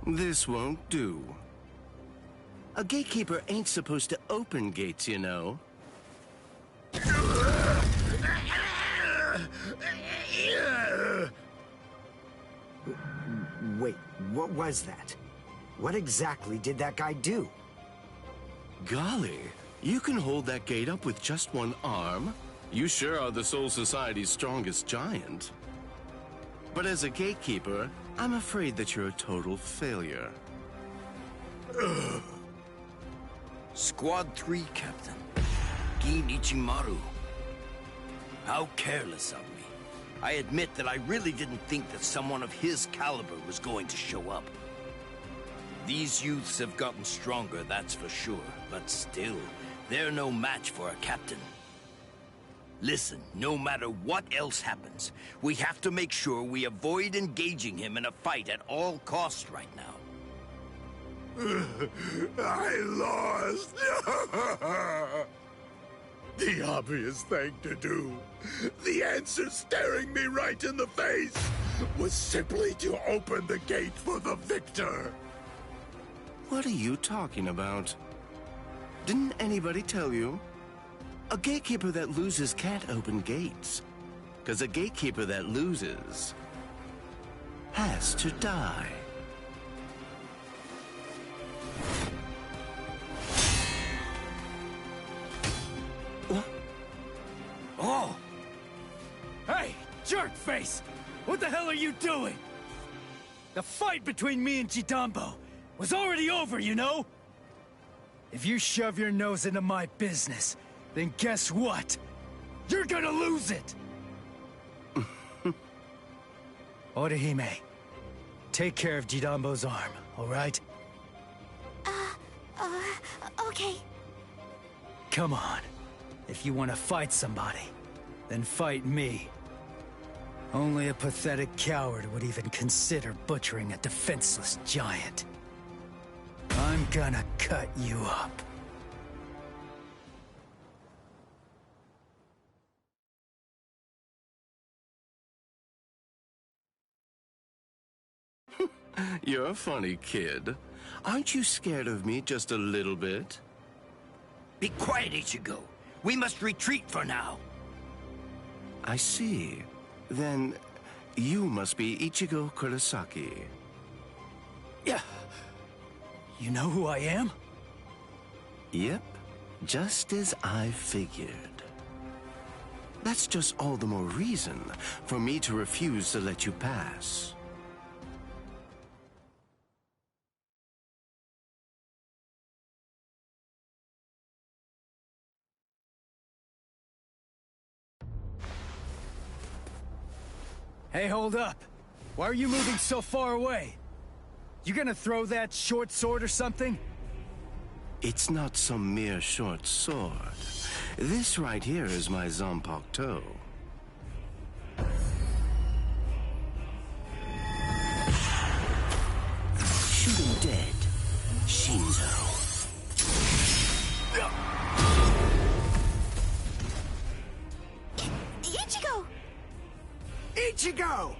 This won't do. A gatekeeper ain't supposed to open gates, you know. Wait, what was that? What exactly did that guy do? Golly, you can hold that gate up with just one arm? You sure are the Soul Society's strongest giant. But as a gatekeeper, I'm afraid that you're a total failure. Squad 3, Captain. Gin Ichimaru. How careless of me. I admit that I really didn't think that someone of his caliber was going to show up. These youths have gotten stronger, that's for sure. But still, they're no match for a captain. Listen, no matter what else happens, we have to make sure we avoid engaging him in a fight at all costs right now. I lost! The obvious thing to do, the answer staring me right in the face, was simply to open the gate for the victor. What are you talking about? Didn't anybody tell you? A gatekeeper that loses can't open gates. 'Cause a gatekeeper that loses has to die. What? Oh! Hey, jerkface! What the hell are you doing? The fight between me and Jidambo was already over, you know? If you shove your nose into my business, then guess what? You're gonna lose it! Orihime, take care of Jidambo's arm, alright? Okay. Come on. If you want to fight somebody, then fight me. Only a pathetic coward would even consider butchering a defenseless giant. I'm gonna cut you up. You're a funny kid. Aren't you scared of me just a little bit? Be quiet, Ichigo. We must retreat for now. I see. Then you must be Ichigo Kurosaki. Yeah. You know who I am? Yep, just as I figured. That's just all the more reason for me to refuse to let you pass. Hey, hold up. Why are you moving so far away? You gonna throw that short sword or something? It's not some mere short sword. This right here is my Zanpakuto. Shoot him dead, Shinzo. Ichigo! Ichigo!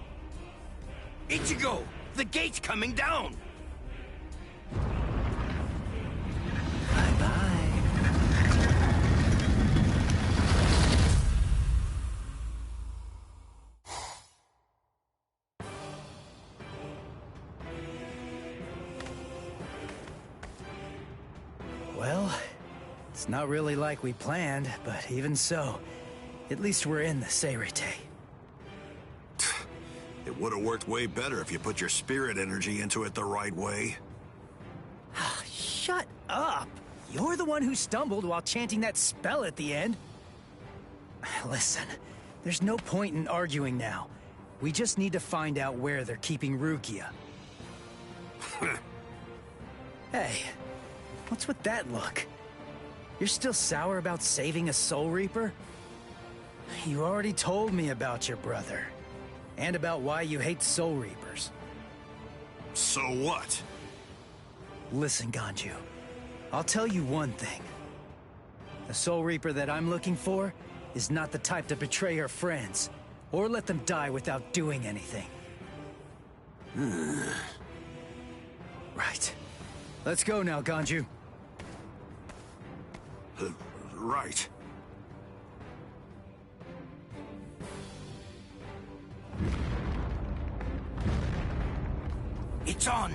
Ichigo! The gate's coming down! Bye-bye. Well, it's not really like we planned, but even so, at least we're in the Seirete. It would have worked way better if you put your spirit energy into it the right way. Shut up! You're the one who stumbled while chanting that spell at the end. Listen, there's no point in arguing now. We just need to find out where they're keeping Rukia. Hey, what's with that look? You're still sour about saving a Soul Reaper? You already told me about your brother. And about why you hate Soul Reapers. So what? Listen, Ganju. I'll tell you one thing. The Soul Reaper that I'm looking for is not the type to betray her friends, or let them die without doing anything. Right. Let's go now, Ganju. Right. It's on!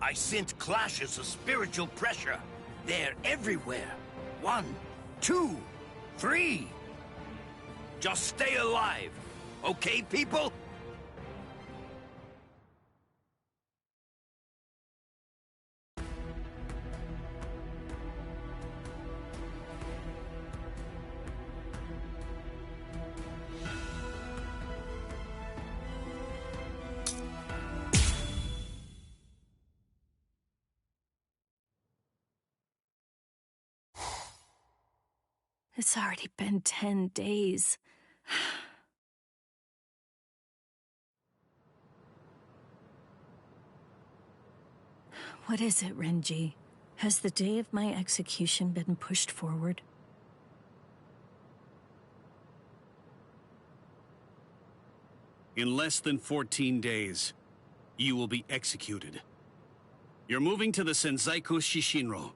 I sense clashes of spiritual pressure. They're everywhere. 1, 2, 3. Just stay alive. Okay, people? It's already been 10 days. What is it, Renji? Has the day of my execution been pushed forward? In less than 14 days, you will be executed. You're moving to the Senzaiku Shishinro.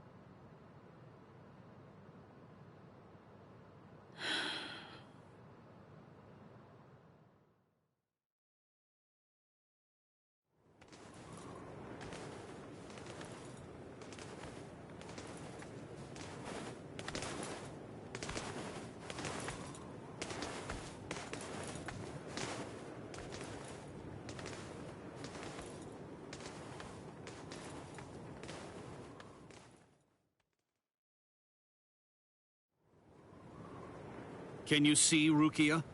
Can you see Rukia?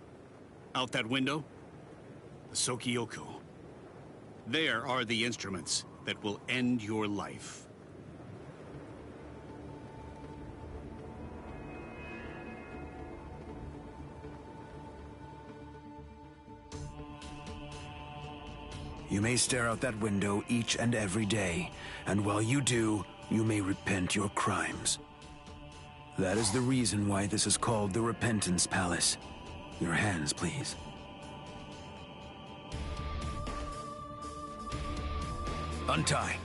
Out that window? The Sokioku. There are the instruments that will end your life. You may stare out that window each and every day, and while you do, you may repent your crimes. That is the reason why this is called the Repentance Palace. Your hands, please. Untie.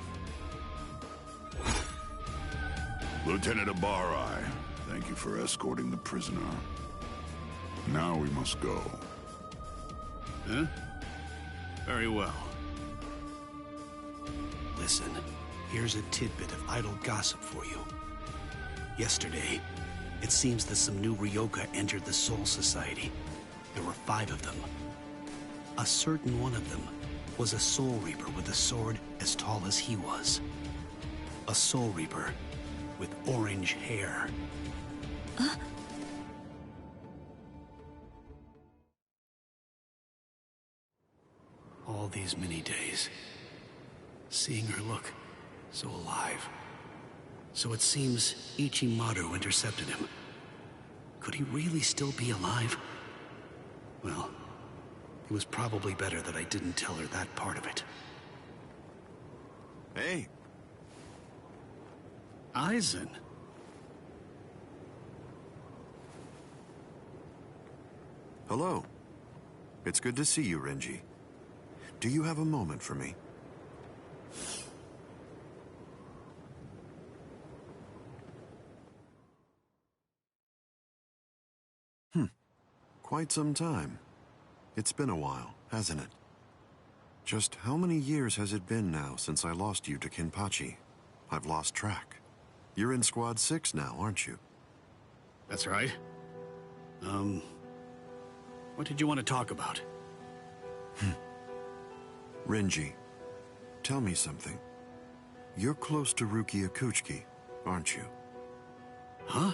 Lieutenant Abari, thank you for escorting the prisoner. Now we must go. Huh? Very well. Listen, here's a tidbit of idle gossip for you. Yesterday, it seems that some new Ryoka entered the Soul Society. There were 5 of them. A certain one of them was a Soul Reaper with a sword as tall as he was. A Soul Reaper with orange hair. All these many days, seeing her look so alive. So it seems Ichimaru intercepted him. Could he really still be alive? Well, it was probably better that I didn't tell her that part of it. Hey. Aizen. Hello. It's good to see you, Renji. Do you have a moment for me? Quite some time. It's been a while, hasn't it? Just how many years has it been now since I lost you to Kenpachi? I've lost track. You're in Squad 6 now, aren't you? That's right. What did you want to talk about? Renji, tell me something. You're close to Rukia Kuchiki, aren't you? Huh?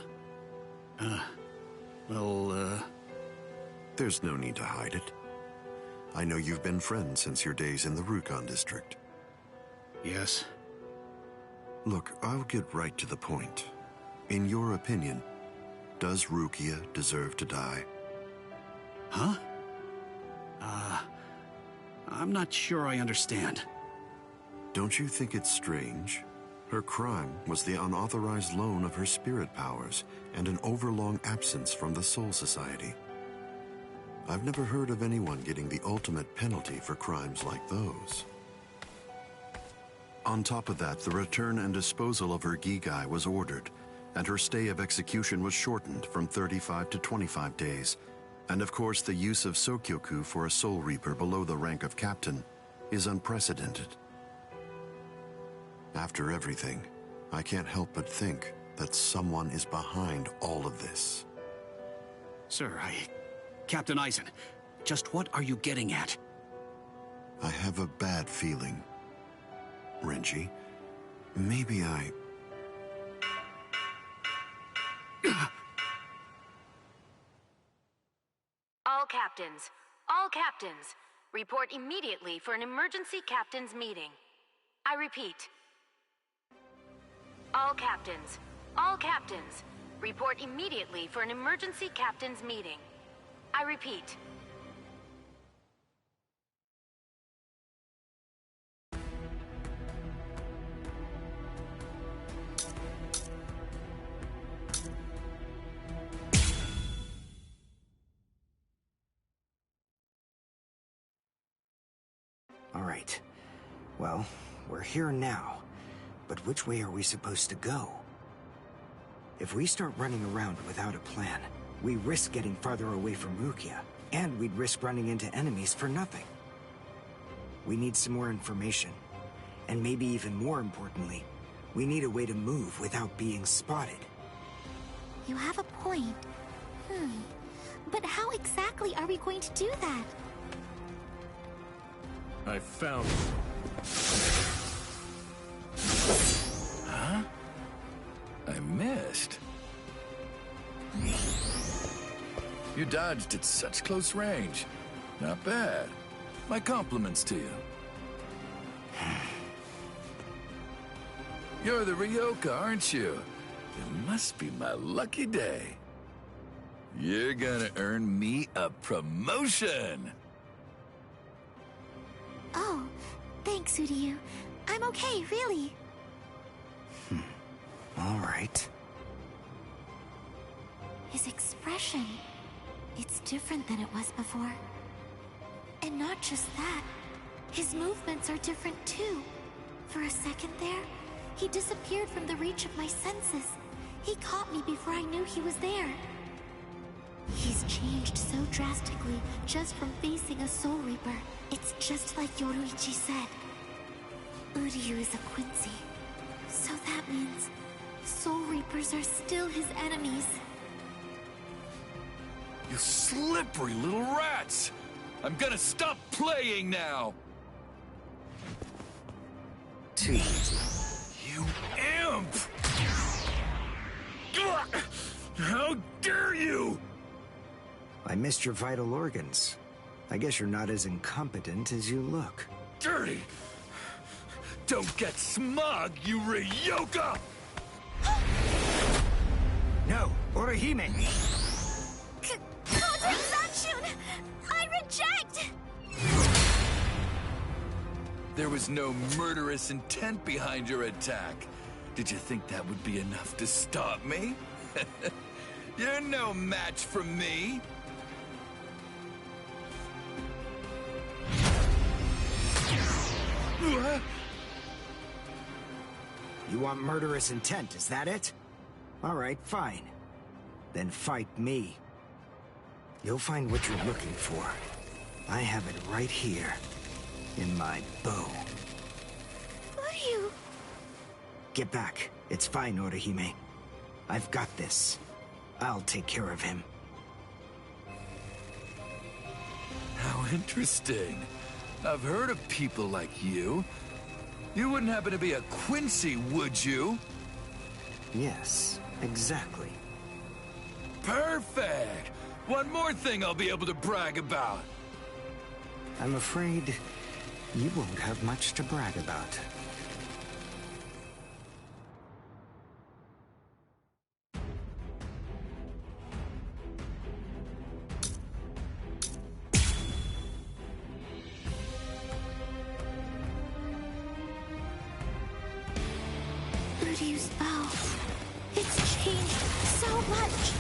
There's no need to hide it. I know you've been friends since your days in the Rukon district. Yes. Look, I'll get right to the point. In your opinion, does Rukia deserve to die? Huh? I'm not sure I understand. Don't you think it's strange? Her crime was the unauthorized loan of her spirit powers and an overlong absence from the Soul Society. I've never heard of anyone getting the ultimate penalty for crimes like those. On top of that, the return and disposal of her Gigai was ordered, and her stay of execution was shortened from 35 to 25 days. And of course, the use of Sokyoku for a Soul Reaper below the rank of captain is unprecedented. After everything, I can't help but think that someone is behind all of this. Sir, Captain Eisen, just what are you getting at? I have a bad feeling. Renji, maybe I... All captains, report immediately for an emergency captains meeting. I repeat. All captains, report immediately for an emergency captains meeting. I repeat. All right. Well, we're here now. But which way are we supposed to go? If we start running around without a plan, we risk getting farther away from Rukia, and we'd risk running into enemies for nothing. We need some more information. And maybe even more importantly, we need a way to move without being spotted. You have a point. But how exactly are we going to do that? I found it. Huh? I missed. You dodged at such close range. Not bad. My compliments to you. You're the Ryoka, aren't you? It must be my lucky day. You're gonna earn me a promotion! Oh, thanks, Uryu. I'm okay, really. All right. His expression, it's different than it was before. And not just that, his movements are different too. For a second there, he disappeared from the reach of my senses. He caught me before I knew he was there. He's changed so drastically just from facing a Soul Reaper. It's just like Yoruichi said. Uryu is a Quincy. So that means Soul Reapers are still his enemies. You slippery little rats! I'm gonna stop playing now! Too easy. You imp! How dare you! I missed your vital organs. I guess you're not as incompetent as you look. Dirty! Don't get smug, you Ryoka! No, Orihime! Countering Zanshun! I reject! There was no murderous intent behind your attack. Did you think that would be enough to stop me? You're no match for me! You want murderous intent, is that it? All right, fine. Then fight me. You'll find what you're looking for. I have it right here, in my bow. Uryu! Get back. It's fine, Orihime. I've got this. I'll take care of him. How interesting. I've heard of people like you. You wouldn't happen to be a Quincy, would you? Yes, exactly. Perfect! One more thing I'll be able to brag about. I'm afraid you won't have much to brag about. Uryu's bow. It's changed so much.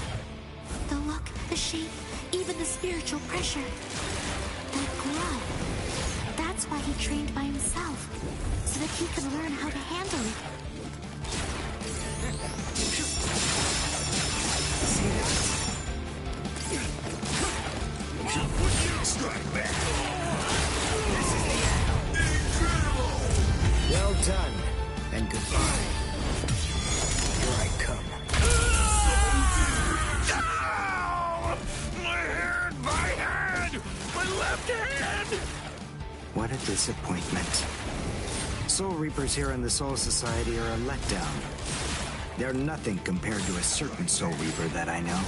The look, the shape, even the spiritual pressure. The glow. That's why he trained by himself, so that he can learn how to handle it. Strike back! Well done, and goodbye. Here I come. Ow! My hand! My left hand! What a disappointment. Soul Reapers here in the Soul Society are a letdown. They're nothing compared to a certain Soul Reaper that I know.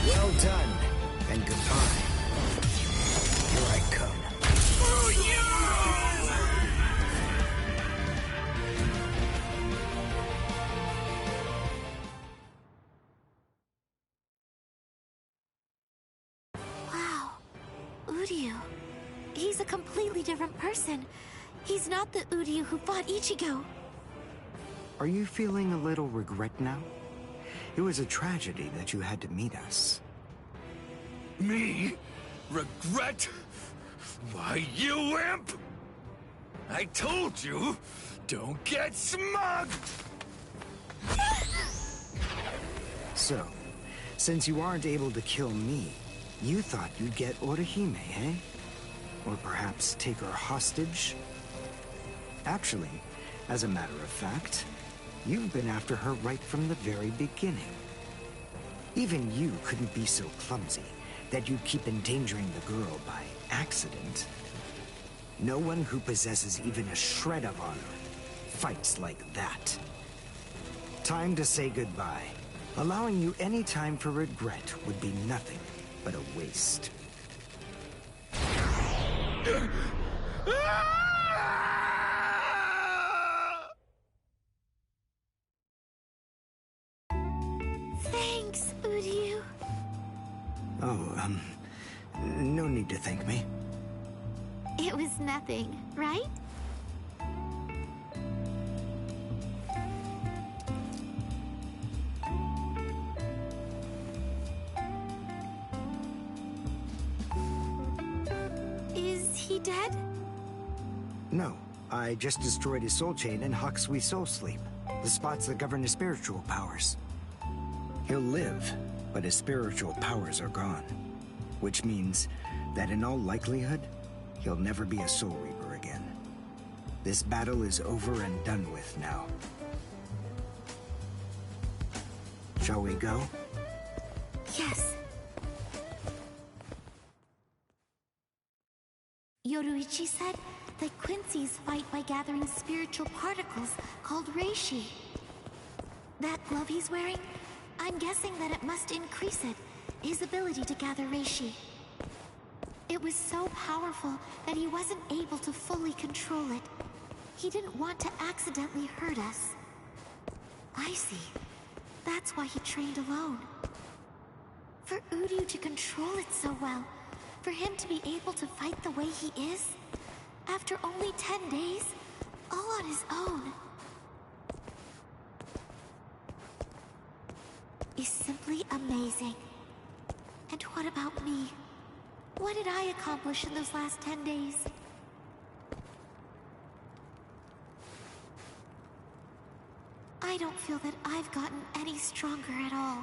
Well done, and goodbye. Here I come. Wow. Uryu. He's a completely different person. He's not the Uryu who fought Ichigo. Are you feeling a little regret now? It was a tragedy that you had to meet us. Me? Regret? Why, you imp! I told you, don't get smug! So, since you aren't able to kill me, you thought you'd get Orihime, eh? Or perhaps take her hostage? Actually, as a matter of fact, you've been after her right from the very beginning. Even you couldn't be so clumsy that you'd keep endangering the girl by accident. No one who possesses even a shred of honor fights like that. Time to say goodbye. Allowing you any time for regret would be nothing but a waste. Thanks, Uryu. Oh, no need to thank me. It was nothing, right? Is he dead? No, I just destroyed his soul chain and Hakusui's soul sleep, the spots that govern his spiritual powers. He'll live, but his spiritual powers are gone. Which means that in all likelihood, he'll never be a Soul Reaper again. This battle is over and done with now. Shall we go? Yes. Yoruichi said that Quincy's fight by gathering spiritual particles called Reishi. That glove he's wearing, I'm guessing that it must increase it, his ability to gather Reishi. It was so powerful that he wasn't able to fully control it. He didn't want to accidentally hurt us. I see. That's why he trained alone. For Uryu to control it so well, for him to be able to fight the way he is, after only 10 days, all on his own, is simply amazing. And what about me? What did I accomplish in those last 10 days? I don't feel that I've gotten any stronger at all.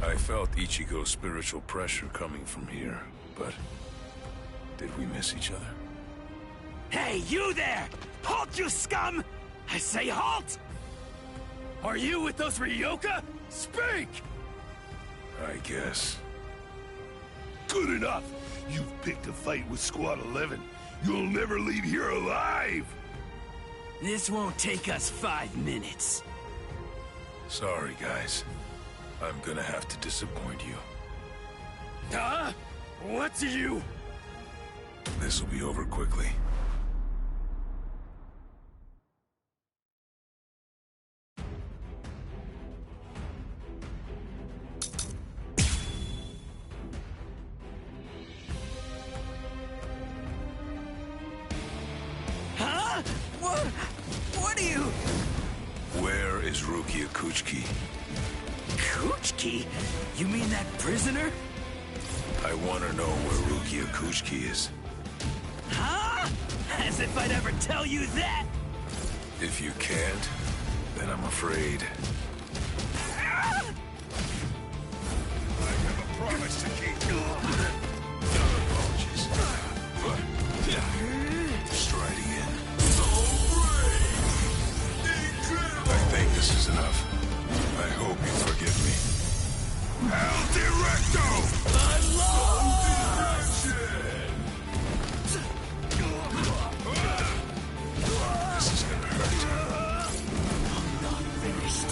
I felt Ichigo's spiritual pressure coming from here, but did we miss each other? Hey, you there! Halt, you scum! I say halt! Are you with those Ryoka? Speak! I guess. Good enough. You've picked a fight with Squad 11, You'll never leave here alive! This won't take us 5 minutes. Sorry, guys. I'm gonna have to disappoint you. Huh? What's you? This'll be over quickly. Huh? What are you? Where is Rukia Kuchiki? Kuchiki? You mean that prisoner? I want to know where Rukia Kuchiki is. Huh? As if I'd ever tell you that! If you can't, then I'm afraid. I have a promise to keep. Apologies. Striding in. I think this is enough. I hope you forgive me. El Directo! I'm lost! This is gonna hurt. I'm not finished.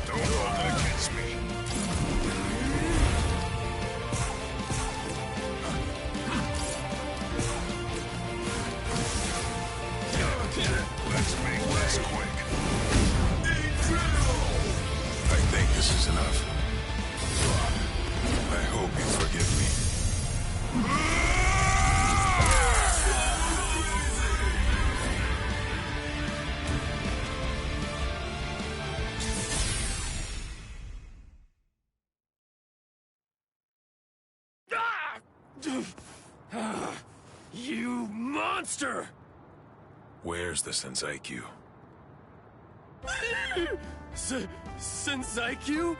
Don't hold it against me. Let's make this quick. I think this is enough. I hope you forgive me. You monster! Where's the Senseikyuu? Senseikyuu?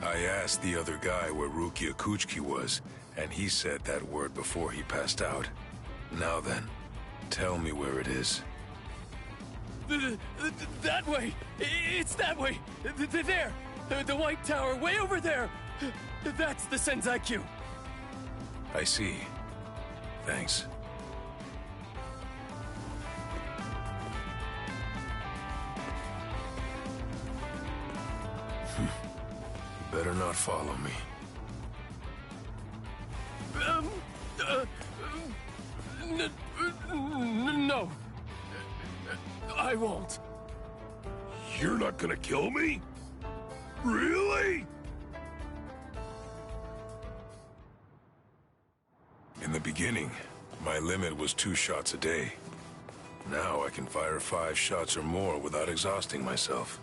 I asked the other guy where Rukia Kuchiki was, and he said that word before he passed out. Now then, tell me where it is. That way! It's that way! There! The White Tower, way over there! That's the Senseikyuu! I see. Thanks. Better not follow me. No. I won't. You're not gonna kill me? Really? In the beginning, my limit was 2 shots a day. Now I can fire 5 shots or more without exhausting myself.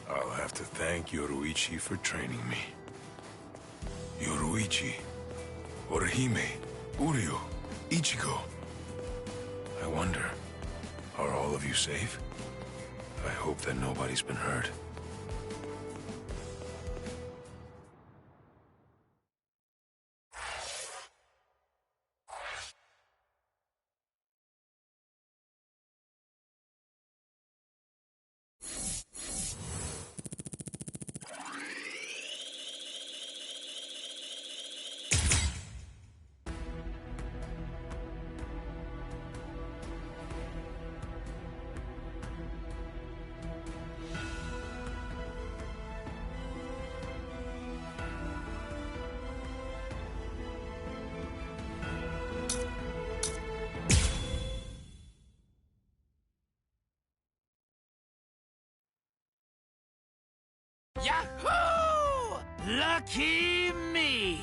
I'll have to thank Yoruichi for training me. Yoruichi, Orihime, Uryu, Ichigo. I wonder, are all of you safe? I hope that nobody's been hurt. Yahoo! Lucky me!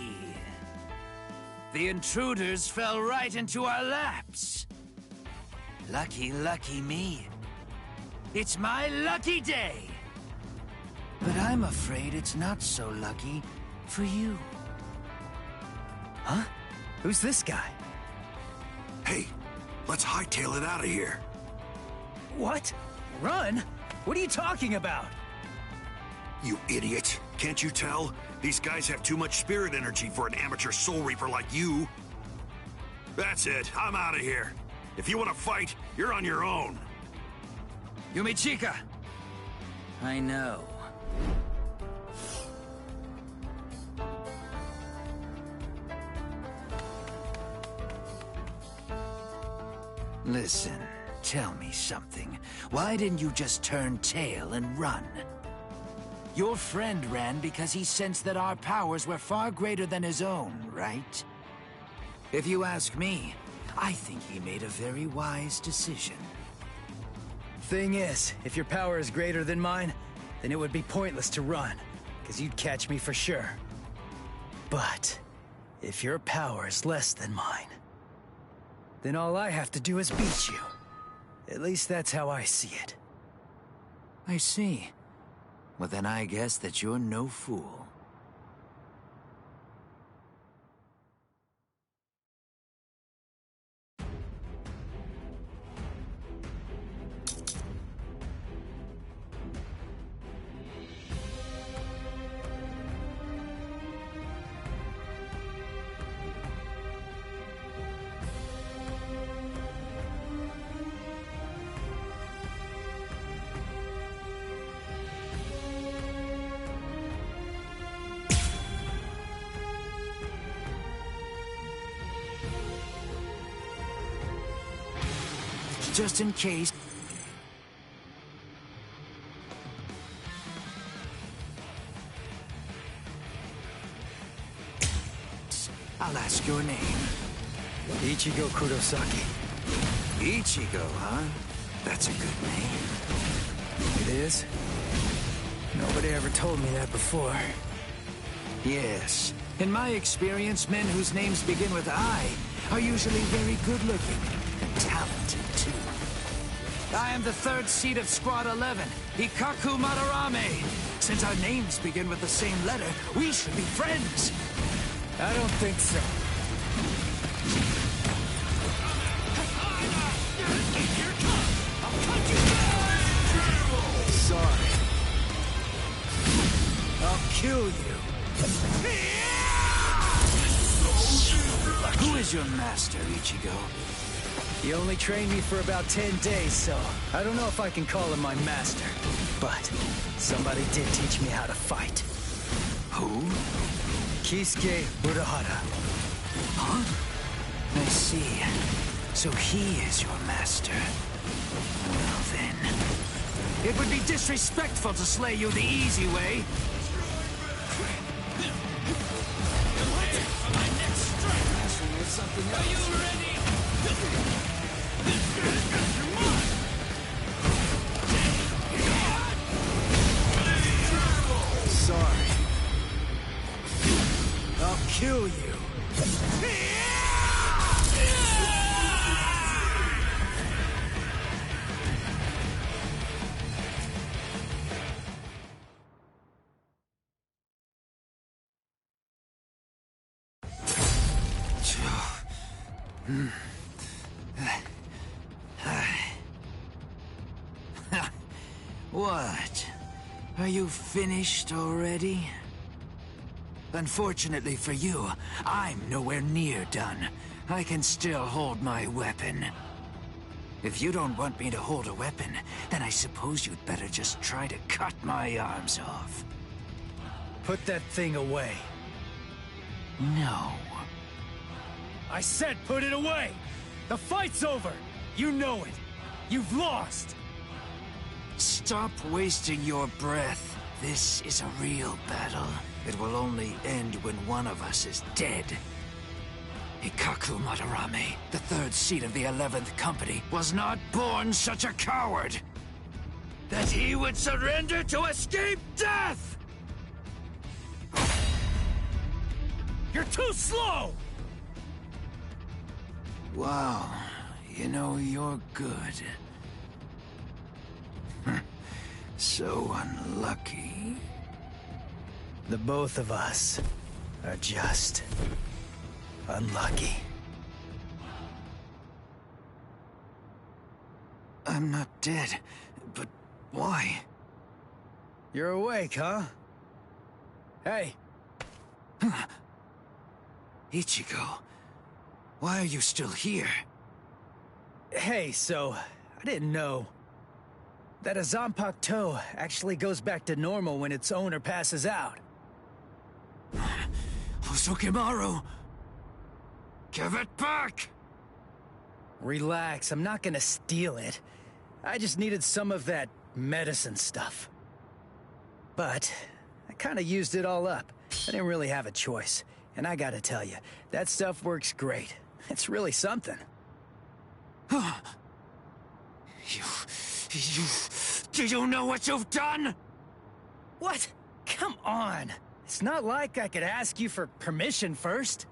The intruders fell right into our laps. Lucky, lucky me. It's my lucky day. But I'm afraid it's not so lucky for you. Huh? Who's this guy? Hey, let's hightail it out of here. What? Run? What are you talking about? You idiot. Can't you tell? These guys have too much spirit energy for an amateur soul reaper like you. That's it. I'm out of here. If you want to fight, you're on your own. Yumichika! I know. Listen, tell me something. Why didn't you just turn tail and run? Your friend ran because he sensed that our powers were far greater than his own, right? If you ask me, I think he made a very wise decision. Thing is, if your power is greater than mine, then it would be pointless to run, because you'd catch me for sure. But if your power is less than mine, then all I have to do is beat you. At least that's how I see it. I see. Well, then I guess that you're no fool. Just in case. I'll ask your name. Ichigo Kurosaki. Ichigo, huh? That's a good name. It is? Nobody ever told me that before. Yes. In my experience, men whose names begin with I are usually very good-looking and talented, too. I am the third seat of Squad 11, Ikaku Madarame. Since our names begin with the same letter, we should be friends. I don't think so. Sorry. I'll kill you. Who is your master, Ichigo? He only trained me for about 10 days, so I don't know if I can call him my master. But somebody did teach me how to fight. Who? Kisuke Urahara. Huh? I see. So he is your master. Well then. It would be disrespectful to slay you the easy way. Are you ready? Sorry. I'll kill you. What? Are you finished already? Unfortunately for you, I'm nowhere near done. I can still hold my weapon. If you don't want me to hold a weapon, then I suppose you'd better just try to cut my arms off. Put that thing away. No. I said put it away! The fight's over! You know it! You've lost! Stop wasting your breath. This is a real battle. It will only end when one of us is dead. Ikaku Madarame, the third seat of the 11th Company, was not born such a coward that he would surrender to escape death! You're too slow! Wow, you know, you're good. So unlucky. The both of us are just unlucky. I'm not dead, but why? You're awake, huh? Hey! Ichigo, why are you still here? Hey, so, I didn't know. that a Zanpakuto actually goes back to normal when its owner passes out. Usukimaru! Give it back! Relax, I'm not gonna steal it. I just needed some of that medicine stuff. But I kinda used it all up. I didn't really have a choice. And I gotta tell you, that stuff works great. It's really something. Do you know what you've done? What? Come on. It's not like I could ask you for permission first.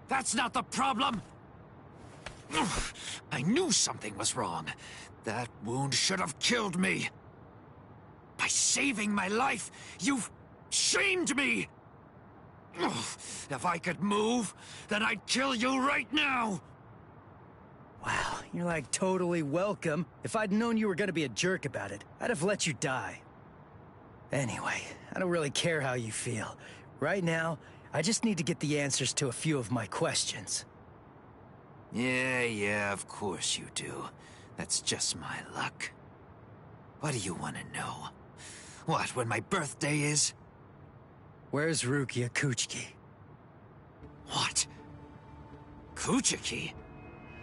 That's not the problem. I knew something was wrong. That wound should have killed me. By saving my life, you've shamed me. If I could move, then I'd kill you right now. Wow, you're like totally welcome. If I'd known you were gonna be a jerk about it, I'd have let you die. Anyway, I don't really care how you feel. Right now, I just need to get the answers to a few of my questions. Yeah, of course you do. That's just my luck. What do you want to know? What, when my birthday is? Where's Rukia Kuchiki? What? Kuchiki?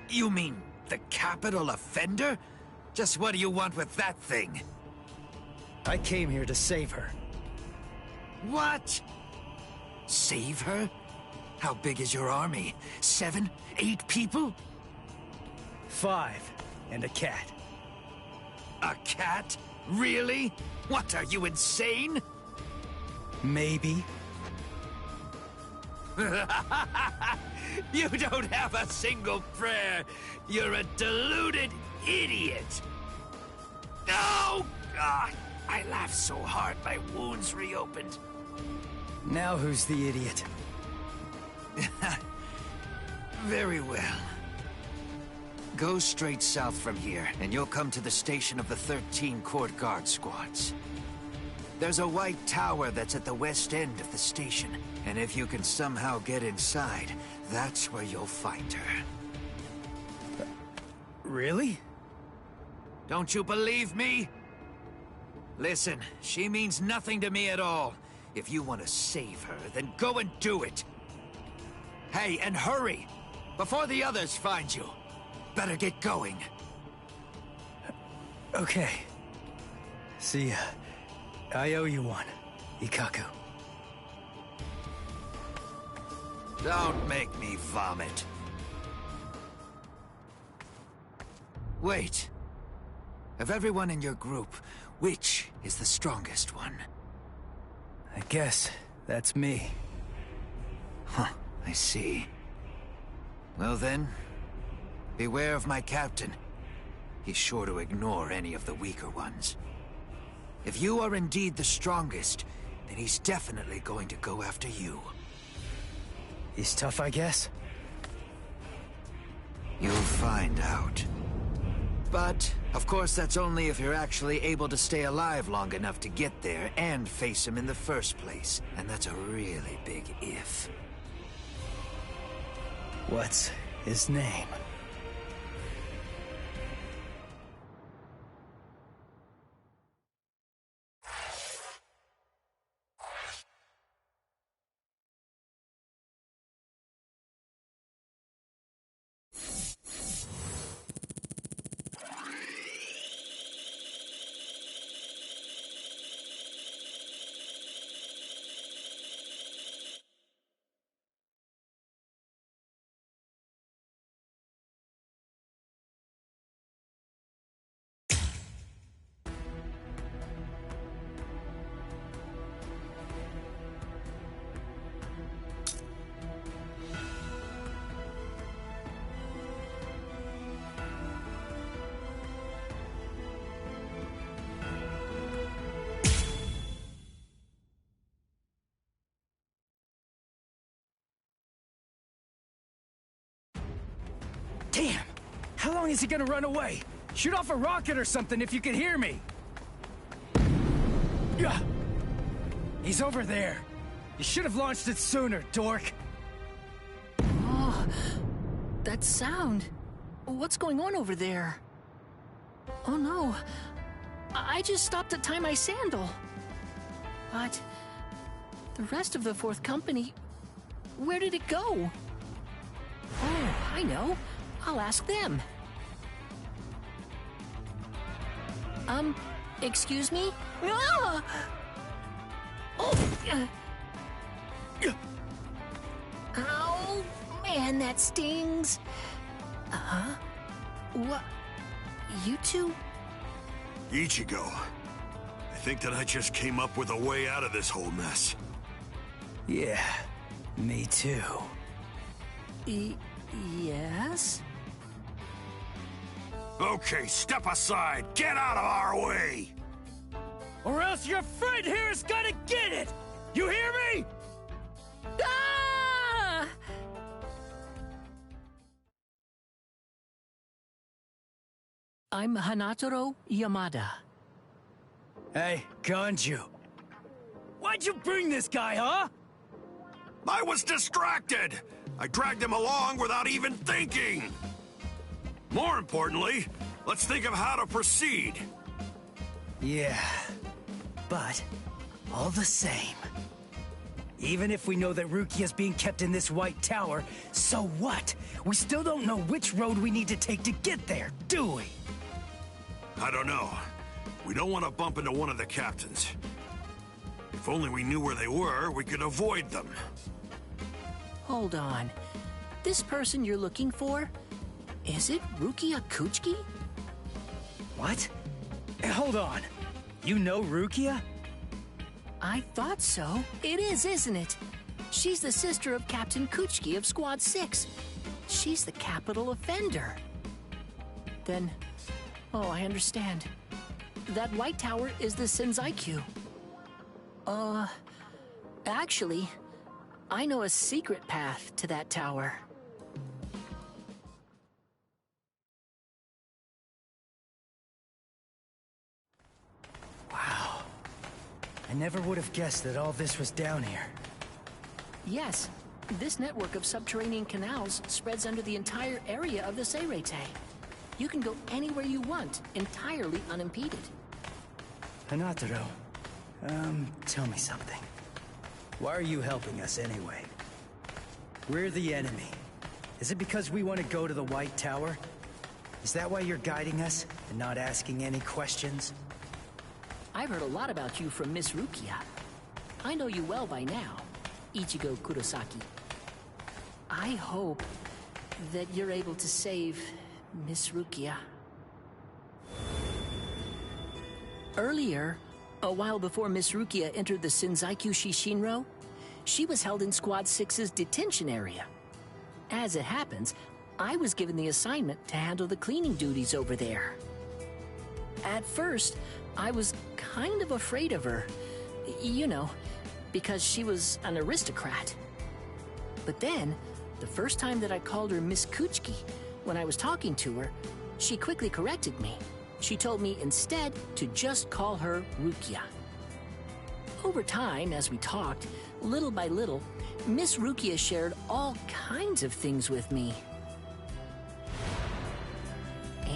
You mean the capital offender? Just what do you want with that thing? I came here to save her. What? Save her? How big is your army? 7, 8 people? 5, and a cat. A cat? Really? What, are you insane? Maybe. You don't have a single prayer. You're a deluded idiot. Oh, God. I laughed so hard my wounds reopened. Now who's the idiot? Very well. Go straight south from here, and you'll come to the station of the 13 court guard squads. There's a white tower that's at the west end of the station, and if you can somehow get inside, that's where you'll find her. Really? Don't you believe me? Listen, she means nothing to me at all. If you want to save her, then go and do it. Hey, and hurry! Before the others find you. Better get going. Okay. See ya. I owe you one, Ikkaku. Don't make me vomit. Wait. Of everyone in your group, which is the strongest one? I guess that's me. Huh, I see. Well then, beware of my captain. He's sure to ignore any of the weaker ones. If you are indeed the strongest, then he's definitely going to go after you. He's tough, I guess? You'll find out. But, of course, that's only if you're actually able to stay alive long enough to get there and face him in the first place. And that's a really big if. What's his name? Damn! How long is he gonna run away? Shoot off a rocket or something if you can hear me! Yeah. He's over there. You should have launched it sooner, dork. Oh, that sound. What's going on over there? Oh no, I just stopped to tie my sandal. But the rest of the fourth company, where did it go? Oh, I know. I'll ask them. Excuse me? Ah! Oh! Ow! Man, that stings. Huh? What? You two? Ichigo, I think that I just came up with a way out of this whole mess. Yeah, me too. Yes? Okay, step aside. Get out of our way! Or else your friend here is gonna get it! You hear me? Ah! I'm Hanataro Yamada. Hey, Ganju. Why'd you bring this guy, huh? I was distracted! I dragged him along without even thinking! More importantly, let's think of how to proceed. Yeah, but all the same. Even if we know that Rukia's being kept in this White Tower, so what? We still don't know which road we need to take to get there, do we? I don't know. We don't want to bump into one of the captains. If only we knew where they were, we could avoid them. Hold on. This person you're looking for, is it Rukia Kuchiki? What? Hold on. You know Rukia? I thought so. It is, isn't it? She's the sister of Captain Kuchiki of Squad 6. She's the capital offender. Then, oh, I understand. That White Tower is the Senzaiku. Actually, I know a secret path to that tower. Wow. I never would have guessed that all this was down here. Yes, this network of subterranean canals spreads under the entire area of the Seirete. You can go anywhere you want, entirely unimpeded. Hanataro, tell me something. Why are you helping us anyway? We're the enemy. Is it because we want to go to the White Tower? Is that why you're guiding us and not asking any questions? I've heard a lot about you from Miss Rukia. I know you well by now, Ichigo Kurosaki. I hope that you're able to save Miss Rukia. Earlier, a while before Miss Rukia entered the Senzaiku Shishinro, she was held in Squad 6's detention area. As it happens, I was given the assignment to handle the cleaning duties over there. At first, I was kind of afraid of her, you know, because she was an aristocrat. But then, the first time that I called her Miss Kuchiki, when I was talking to her, she quickly corrected me. She told me instead to just call her Rukia. Over time, as we talked, little by little, Miss Rukia shared all kinds of things with me.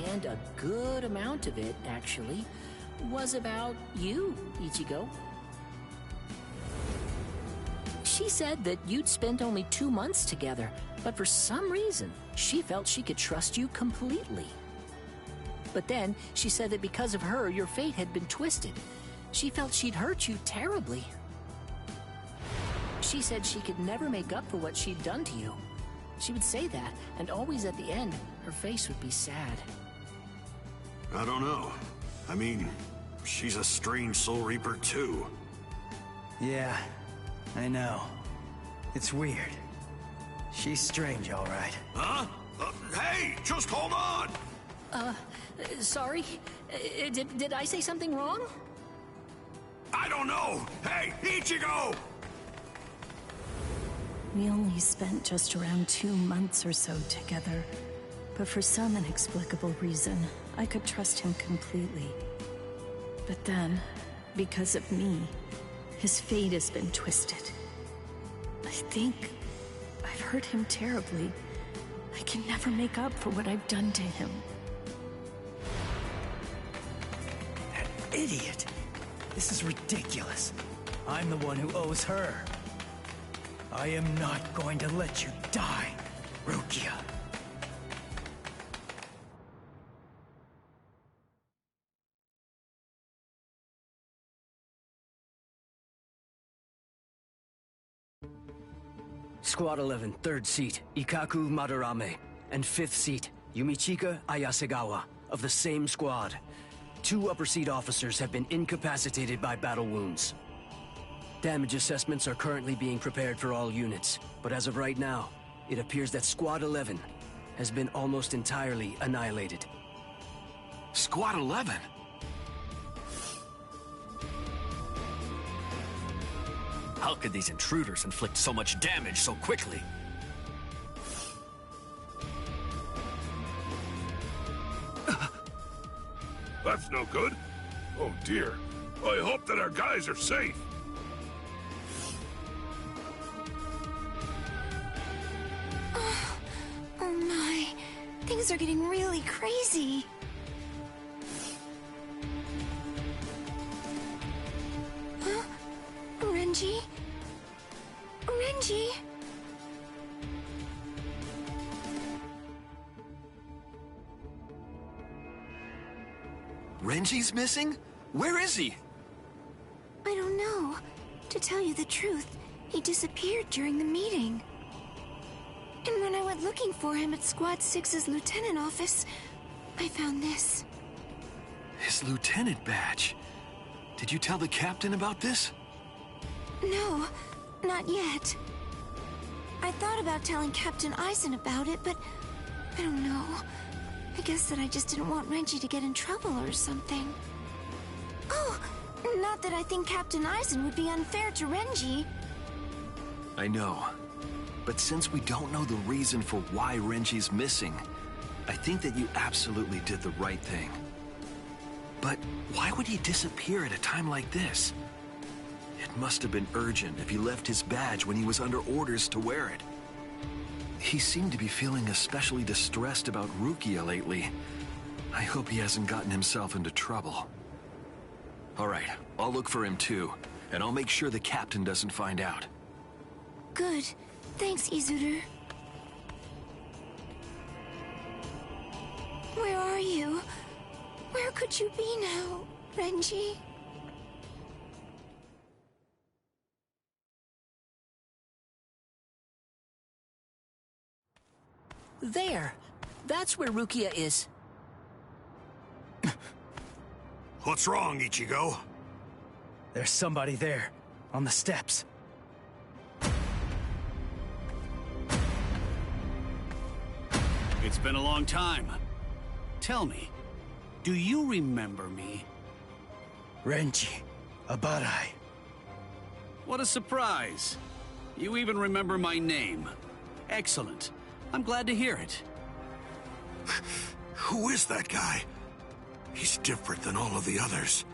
And a good amount of it, actually, was about you, Ichigo. She said that you'd spent only 2 months together, but for some reason, she felt she could trust you completely. But then, she said that because of her, your fate had been twisted. She felt she'd hurt you terribly. She said she could never make up for what she'd done to you. She would say that, and always at the end, her face would be sad. I don't know. I mean, she's a strange Soul Reaper too. Yeah, I know. It's weird. She's strange, all right. Huh? Hey, just hold on! Sorry? Did I say something wrong? I don't know! Hey, Ichigo! We only spent just around 2 months or so together, but for some inexplicable reason, I could trust him completely. But then, because of me, his fate has been twisted. I think I've hurt him terribly. I can never make up for what I've done to him. idiot! This is ridiculous. I'm the one who owes her. I am not going to let you die, Rukia. Squad 11, 3rd seat, Ikaku Madarame, and 5th seat, Yumichika Ayasegawa, of the same squad. 2 upper seat officers have been incapacitated by battle wounds. Damage assessments are currently being prepared for all units, but as of right now, it appears that Squad 11 has been almost entirely annihilated. Squad 11? How could these intruders inflict so much damage so quickly? That's no good. Oh dear. I hope that our guys are safe. Oh my. Things are getting really crazy. Huh? Renji? Renji? Renji's missing? Where is he? I don't know. To tell you the truth, he disappeared during the meeting. And when I went looking for him at Squad 6's lieutenant office, I found this. His lieutenant badge. Did you tell the captain about this? No, not yet. I thought about telling Captain Eisen about it, but I don't know. I guess that I just didn't want Renji to get in trouble or something. Oh, not that I think Captain Eisen would be unfair to Renji. I know. But since we don't know the reason for why Renji's missing, I think that you absolutely did the right thing. But why would he disappear at a time like this? It must have been urgent if he left his badge when he was under orders to wear it. He seemed to be feeling especially distressed about Rukia lately. I hope he hasn't gotten himself into trouble. All right, I'll look for him too, and I'll make sure the captain doesn't find out. Good. Thanks, Izuru. Where are you? Where could you be now, Renji? There! That's where Rukia is. What's wrong, Ichigo? There's somebody there, on the steps. It's been a long time. Tell me, do you remember me? Renji, Abarai. What a surprise. You even remember my name. Excellent. I'm glad to hear it. Who is that guy? He's different than all of the others.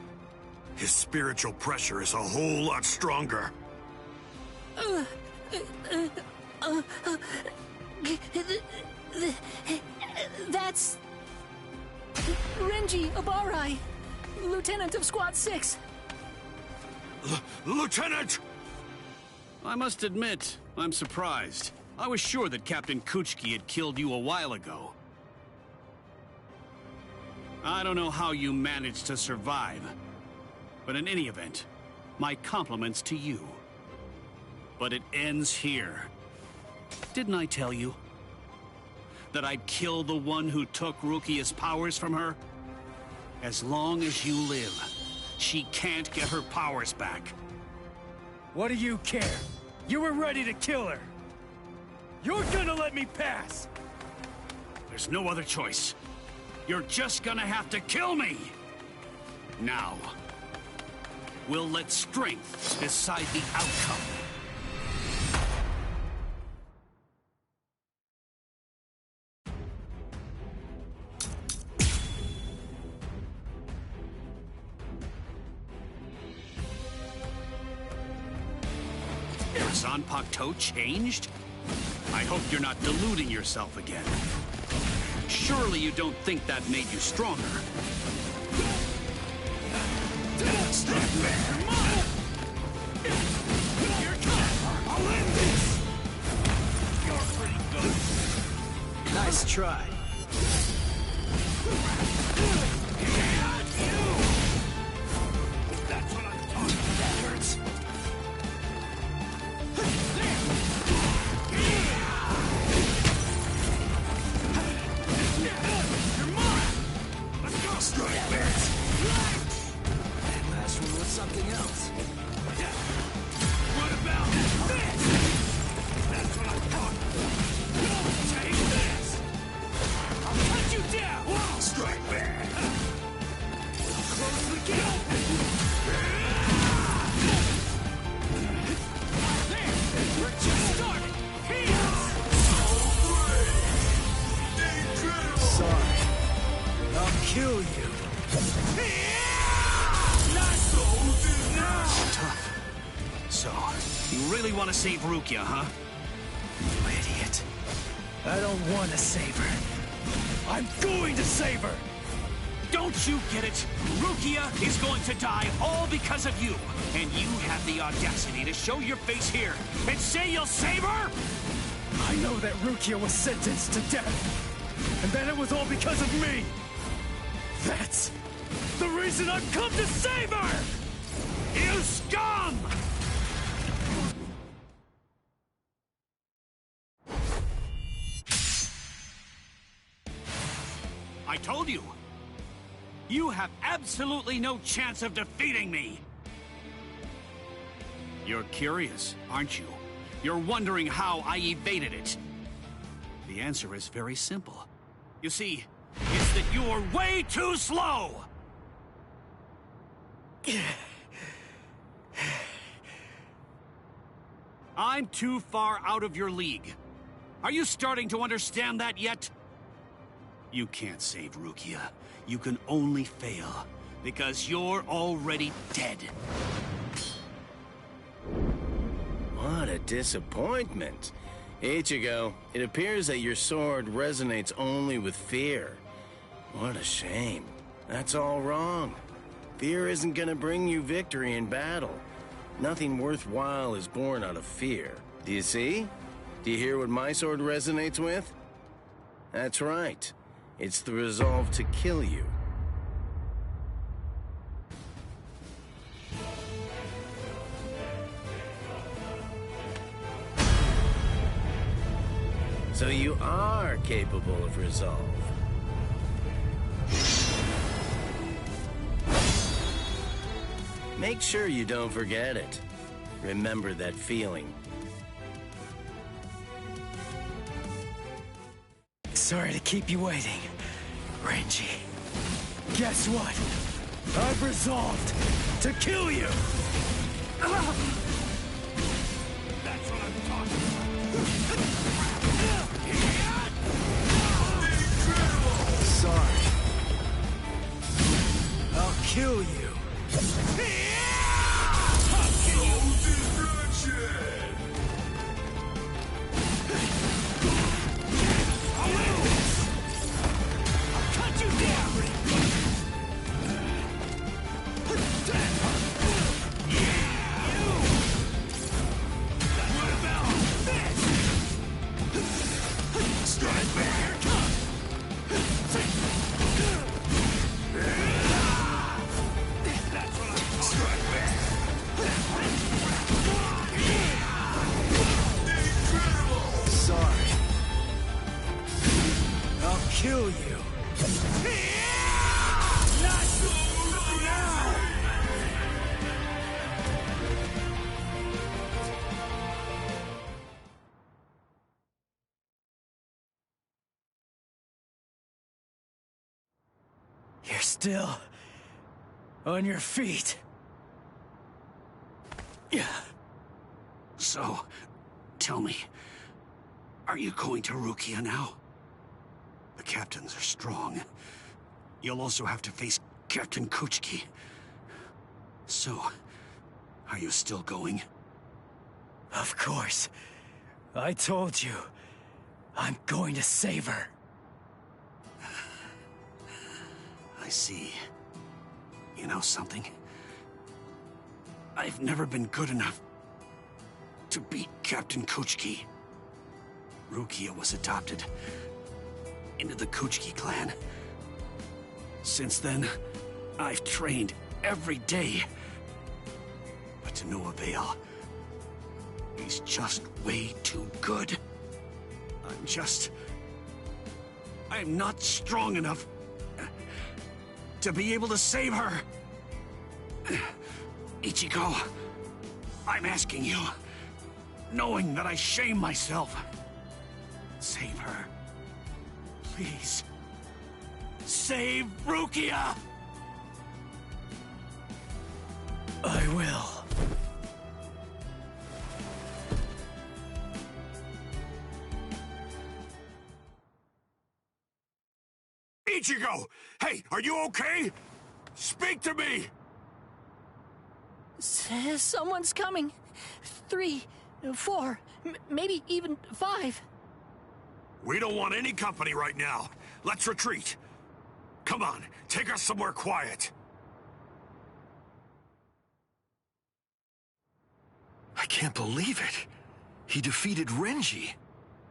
His spiritual pressure is a whole lot stronger. That's... Renji Abarai, Lieutenant of Squad 6. Lieutenant! I must admit, I'm surprised. I was sure that Captain Kuchiki had killed you a while ago. I don't know how you managed to survive, but in any event, my compliments to you. But it ends here. Didn't I tell you that I'd kill the one who took Rukia's powers from her? As long as you live, she can't get her powers back. What do you care? You were ready to kill her. You're gonna let me pass! There's no other choice. You're just gonna have to kill me! Now, we'll let strength decide the outcome. Zanpakuto changed? I hope you're not deluding yourself again. Surely you don't think that made you stronger. Nice try. That's what I'm talking about. That hurts. You're mine! Let's go! Strike back! That last one was something else. What about this? That's what I'm talking about. Take this! I'll cut you down! Whoa. Strike back! Close the gap! There! We're just starting! Here! Sorry. I'll kill you. Tough. So, you really want to save Rukia, huh? You idiot. I don't want to save her. I'm going to save her! Don't you get it? Rukia is going to die all because of you. And you have the audacity to show your face here and say you'll save her? I know that Rukia was sentenced to death. And that it was all because of me. That's the reason I've come to save her! You scum! I told you! You have absolutely no chance of defeating me! You're curious, aren't you? You're wondering how I evaded it. The answer is very simple. You see, it's that you're way too slow! I'm too far out of your league. Are you starting to understand that yet? You can't save Rukia. You can only fail, because you're already dead. What a disappointment. Ichigo, it appears that your sword resonates only with fear. What a shame. That's all wrong. Fear isn't gonna bring you victory in battle. Nothing worthwhile is born out of fear. Do you see? Do you hear what my sword resonates with? That's right. It's the resolve to kill you. So you are capable of resolve. Make sure you don't forget it. Remember that feeling. Sorry to keep you waiting, Renji. Guess what? I've resolved to kill you! That's what I'm talking about. Sorry. I'll kill you. Kill you. Not now! You're still on your feet. Yeah. So, tell me, are you going to Rukia now? The captains are strong. You'll also have to face Captain Kuchiki. So, are you still going? Of course. I told you. I'm going to save her. I see. You know something? I've never been good enough to beat Captain Kuchiki. Rukia was adopted into the Kuchiki clan. Since then, I've trained every day. But to no avail. He's just way too good. I'm not strong enough to be able to save her. Ichigo, I'm asking you, knowing that I shame myself, save her. Please. Save Rukia! I will. Ichigo! Hey, are you okay? Speak to me! Someone's coming. 3, 4, maybe even 5. We don't want any company right now. Let's retreat. Come on, take us somewhere quiet. I can't believe it. He defeated Renji.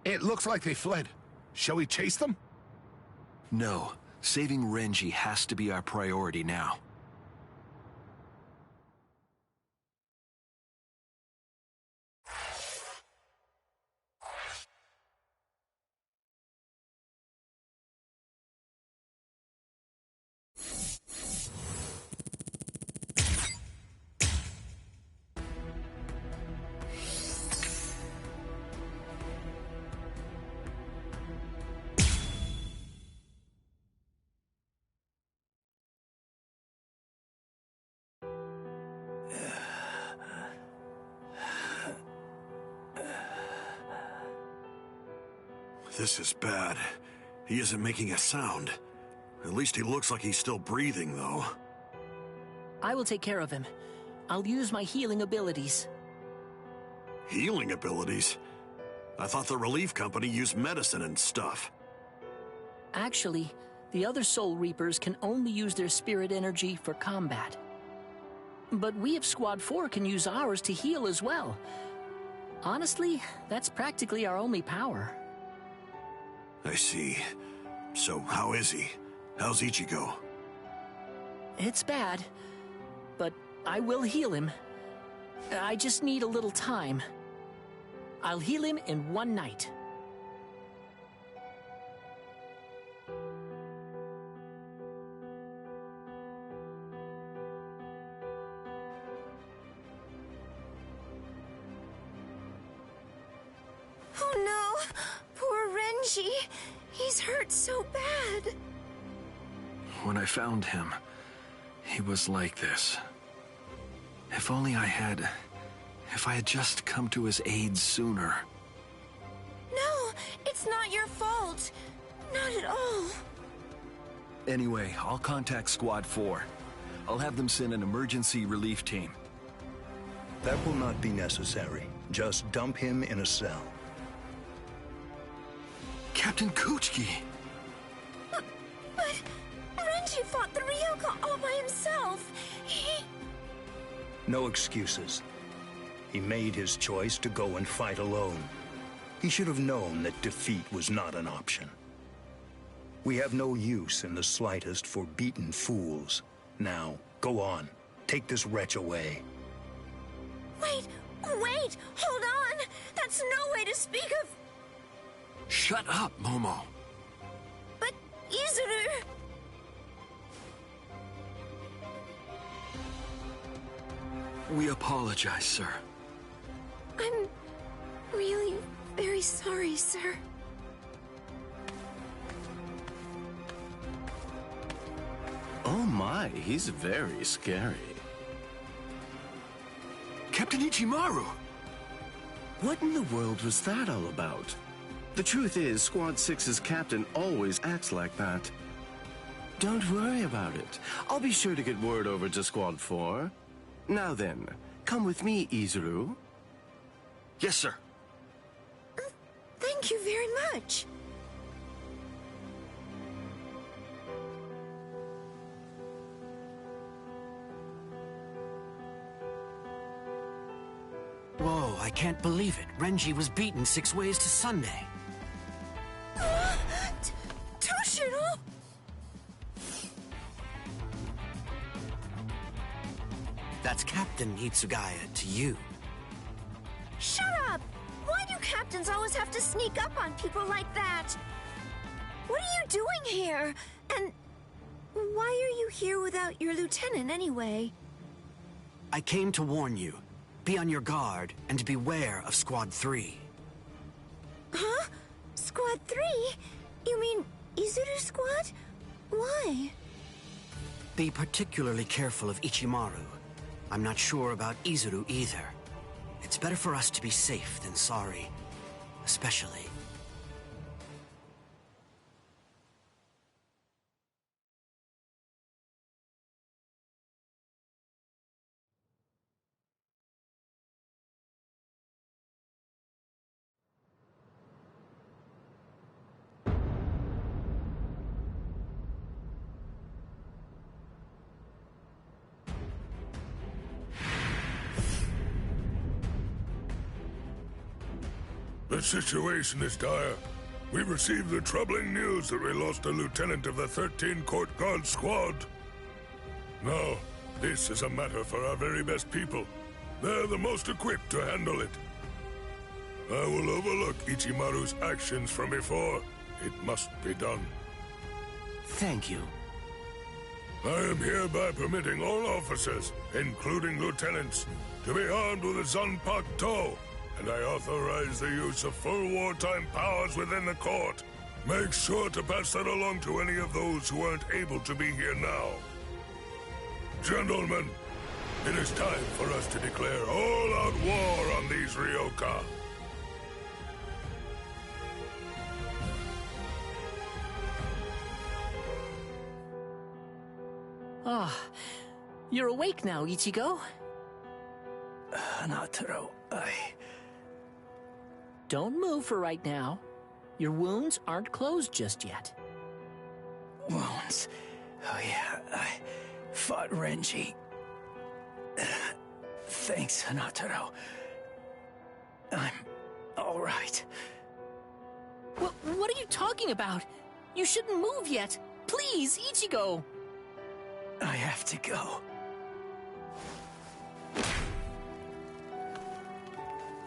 It looks like they fled. Shall we chase them? No. Saving Renji has to be our priority now. This is bad. He isn't making a sound. At least he looks like he's still breathing, though. I will take care of him. I'll use my healing abilities. Healing abilities? I thought the relief company used medicine and stuff. Actually, the other Soul Reapers can only use their spirit energy for combat. But we of Squad 4 can use ours to heal as well. Honestly, that's practically our only power. I see. So, how is he? How's Ichigo? It's bad, but I will heal him. I just need a little time. I'll heal him in one night. Oh no! Poor Renji! He's hurt so bad! When I found him, he was like this. If only I had just come to his aid sooner. No, it's not your fault. Not at all. Anyway, I'll contact Squad 4. I'll have them send an emergency relief team. That will not be necessary. Just dump him in a cell. Captain Kuchiki! But Renji fought the Ryoka all by himself. No excuses. He made his choice to go and fight alone. He should have known that defeat was not an option. We have no use in the slightest for beaten fools. Now, go on. Take this wretch away. Wait! Hold on! That's no way to speak of... Shut up, Momo. But, Izuru... We apologize, sir. I'm really very sorry, sir. Oh my, he's very scary. Captain Ichimaru! What in the world was that all about? The truth is, Squad 6's captain always acts like that. Don't worry about it. I'll be sure to get word over to Squad 4. Now then, come with me, Izuru. Yes, sir. Thank you very much. can't believe it. Renji was beaten 6 ways to Sunday. Toshiro! That's Captain Hitsugaya to you. Shut up! Why do captains always have to sneak up on people like that? What are you doing here? And why are you here without your lieutenant anyway? I came to warn you. Be on your guard and beware of Squad 3. Huh? Squad 3? You mean Izuru Squad? Why? Be particularly careful of Ichimaru. I'm not sure about Izuru either. It's better for us to be safe than sorry. Especially. The situation is dire. We received the troubling news that we lost a lieutenant of the 13 Court Guard Squad. Now, this is a matter for our very best people. They're the most equipped to handle it. I will overlook Ichimaru's actions from before. It must be done. Thank you. I am hereby permitting all officers, including lieutenants, to be armed with a Zanpakuto, and I authorize the use of full wartime powers within the court. Make sure to pass that along to any of those who aren't able to be here now. Gentlemen, it is time for us to declare all-out war on these Ryoka. Ah, you're awake now, Ichigo? Hanataro, Don't move for right now. Your wounds aren't closed just yet. Wounds? Oh yeah, I fought Renji. Thanks, Hanataro. I'm all right. What are you talking about? You shouldn't move yet. Please, Ichigo. I have to go.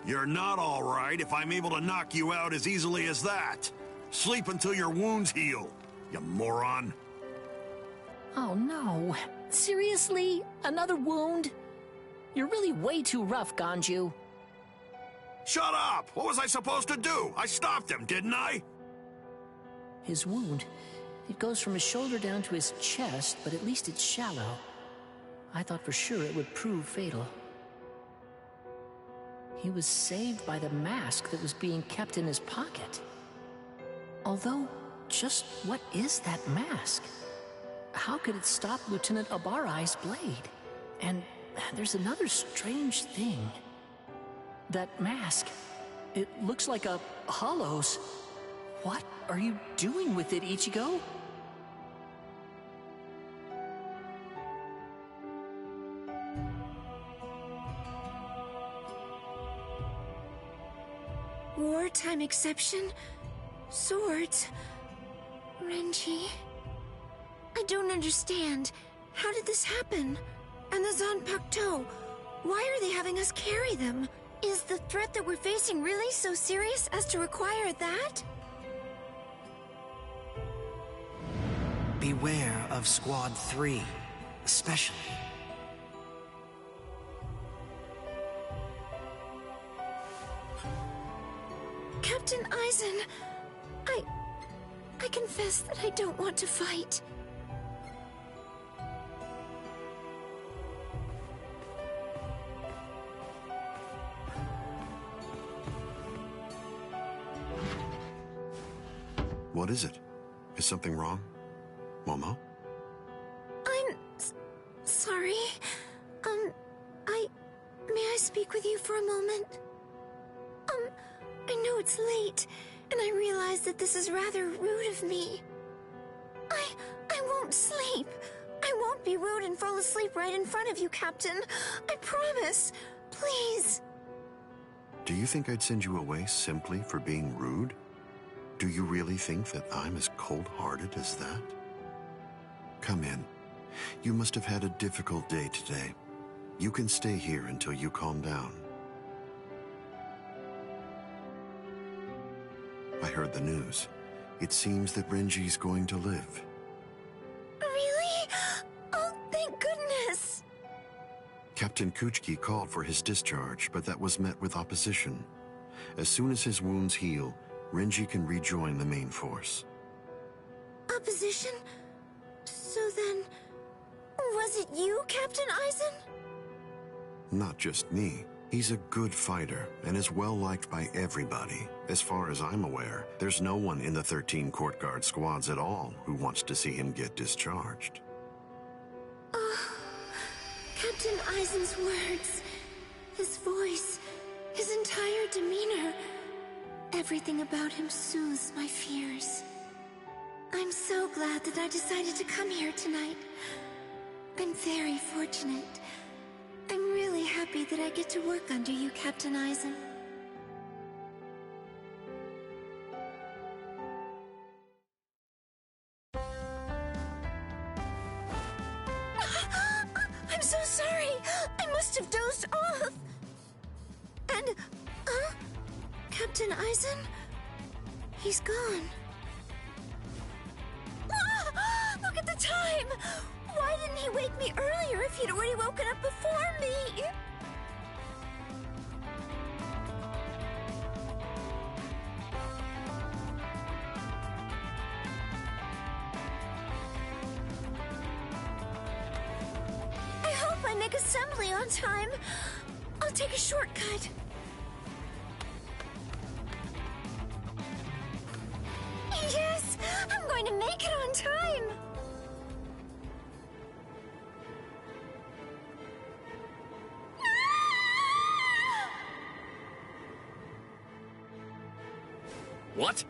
You're not all right if I'm able to knock you out as easily as that. Sleep until your wounds heal, you moron. Oh no. Seriously? Another wound? You're really way too rough, Ganju. Shut up! What was I supposed to do? I stopped him, didn't I? His wound, it goes from his shoulder down to his chest, but at least it's shallow. I thought for sure it would prove fatal. He was saved by the mask that was being kept in his pocket. Although, just what is that mask? How could it stop Lieutenant Abarai's blade? And there's another strange thing. That mask, it looks like a hollow's. What are you doing with it, Ichigo? Wartime exception? Swords? Renji? I don't understand. How did this happen? And the Zanpakuto? Why are they having us carry them? Is the threat that we're facing really so serious as to require that? Beware of Squad 3, especially. Captain Aizen, I confess that I don't want to fight. What is it? Is something wrong? Momo? I'm sorry. May I speak with you for a moment? I know it's late, and I realize that this is rather rude of me. I won't sleep. I won't be rude and fall asleep right in front of you, Captain. I promise. Please. Do you think I'd send you away simply for being rude? Do you really think that I'm as cold-hearted as that? Come in. You must have had a difficult day today. You can stay here until you calm down. I heard the news. It seems that Renji's going to live. Really? Oh, thank goodness! Captain Kuchiki called for his discharge, but that was met with opposition. As soon as his wounds heal, Renji can rejoin the main force. Opposition? So then, was it you, Captain Eisen? Not just me. He's a good fighter and is well liked by everybody. As far as I'm aware, there's no one in the 13 court guard squads at all who wants to see him get discharged. Captain Eisen's words, his voice, his entire demeanor, everything about him soothes my fears. I'm so glad that I decided to come here tonight. I'm very fortunate. I'm really happy that I get to work under you, Captain Eisen. I'm so sorry. I must have dozed off. And, Captain Eisen? He's gone. Look at the time! Why didn't he wake me earlier if he'd already woken up before me? I hope I make assembly on time. I'll take a shortcut. Yes! I'm going to make it on time! What?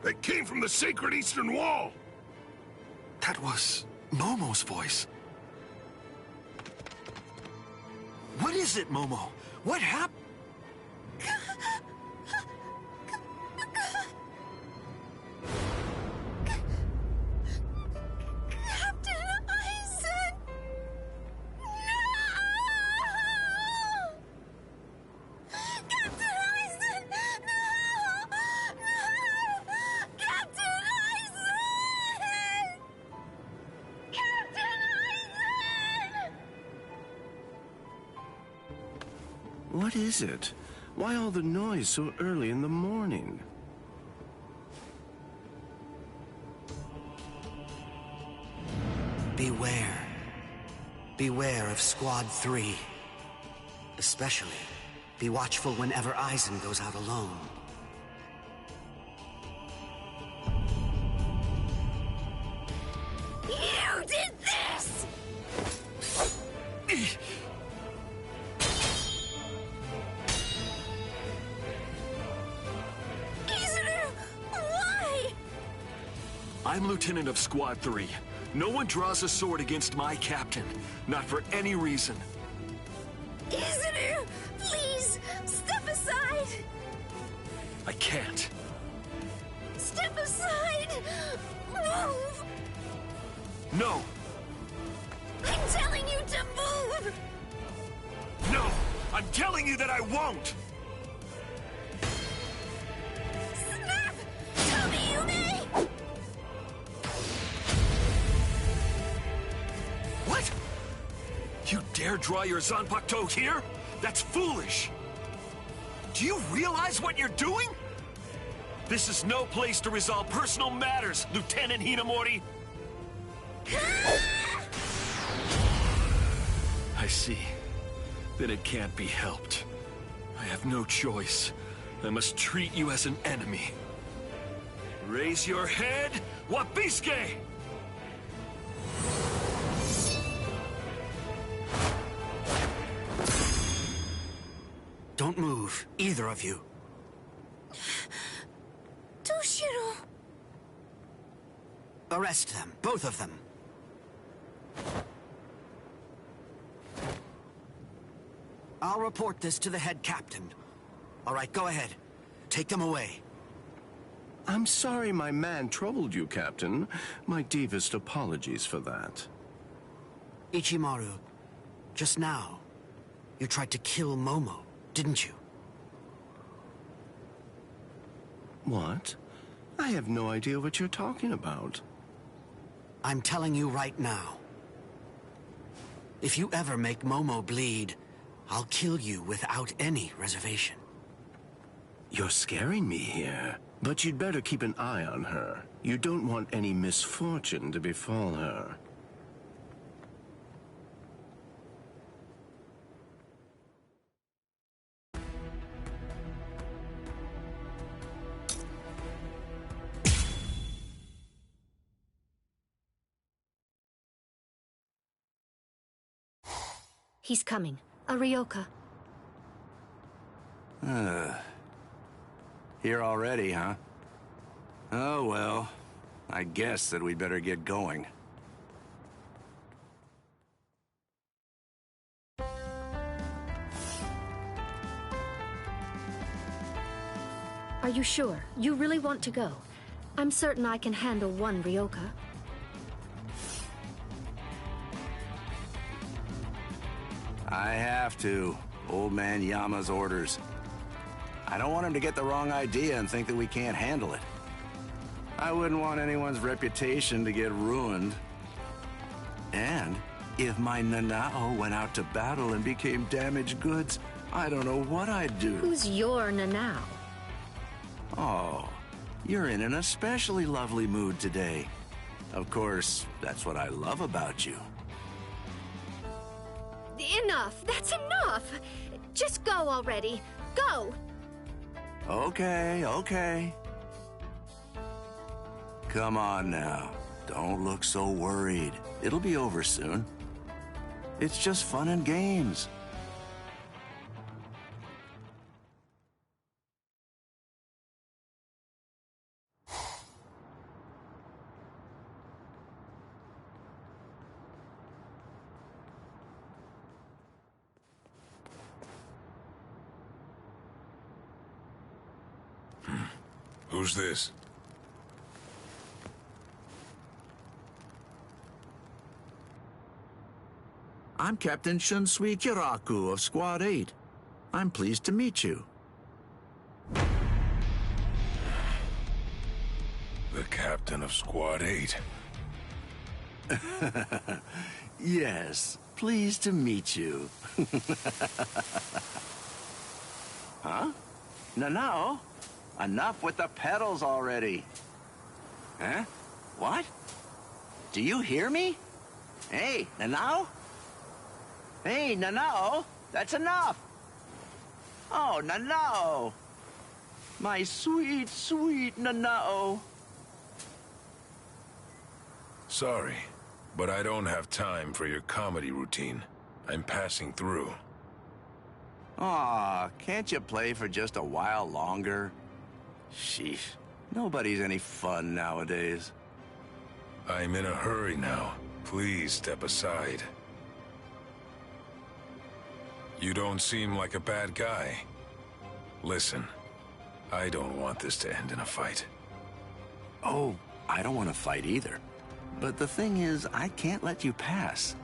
They came from the sacred Eastern Wall! That was Momo's voice. What is it, Momo? What happened? Captain Eisen! No! Captain Eisen! No! No! Captain Eisen! Captain Eisen! What is it? Why all the noise so early in the morning? Beware. Beware of Squad 3. Especially, be watchful whenever Eisen goes out alone. You did this! Izuru, why? I'm Lieutenant of Squad 3. No one draws a sword against my captain. Not for any reason. Izuru, please, step aside! I can't. Step aside! Move! No! I'm telling you to move! No! I'm telling you that I won't! Snap! Tomiyume! What? You dare draw your Zanpakuto here? That's foolish! Do you realize what you're doing? This is no place to resolve personal matters, Lieutenant Hinamori! I see. Then it can't be helped. I have no choice. I must treat you as an enemy. Raise your head, Wabisuke! Don't move, either of you. Toshiro! Arrest them, both of them. I'll report this to the head captain. All right, go ahead. Take them away. I'm sorry my man troubled you, Captain. My deepest apologies for that. Ichimaru, just now, you tried to kill Momo, didn't you? What? I have no idea what you're talking about. I'm telling you right now. If you ever make Momo bleed, I'll kill you without any reservation. You're scaring me here. But you'd better keep an eye on her. You don't want any misfortune to befall her. He's coming. A Ryoka. Here already, huh? Oh, well. I guess that we'd better get going. Are you sure? You really want to go? I'm certain I can handle one Ryoka. I have to. Old man Yama's orders. I don't want him to get the wrong idea and think that we can't handle it. I wouldn't want anyone's reputation to get ruined. And if my Nanao went out to battle and became damaged goods, I don't know what I'd do. Who's your Nanao? Oh, you're in an especially lovely mood today. Of course, that's what I love about you. Enough! That's enough! Just go already. Go! Okay, okay. Come on now. Don't look so worried. It'll be over soon. It's just fun and games. Who's this? I'm Captain Shunsui Kiraku of Squad 8. I'm pleased to meet you. The captain of Squad 8. Yes, pleased to meet you. Huh? No. Enough with the pedals already. Huh? What? Do you hear me? Hey, Nanao? Hey, Nanao, that's enough. Oh, Nanao. My sweet, sweet Nanao. Sorry, but I don't have time for your comedy routine. I'm passing through. Aw, can't you play for just a while longer? Sheesh, nobody's any fun nowadays. I'm in a hurry now. Please step aside. You don't seem like a bad guy. Listen, I don't want this to end in a fight. Oh, I don't want to fight either. But the thing is, I can't let you pass.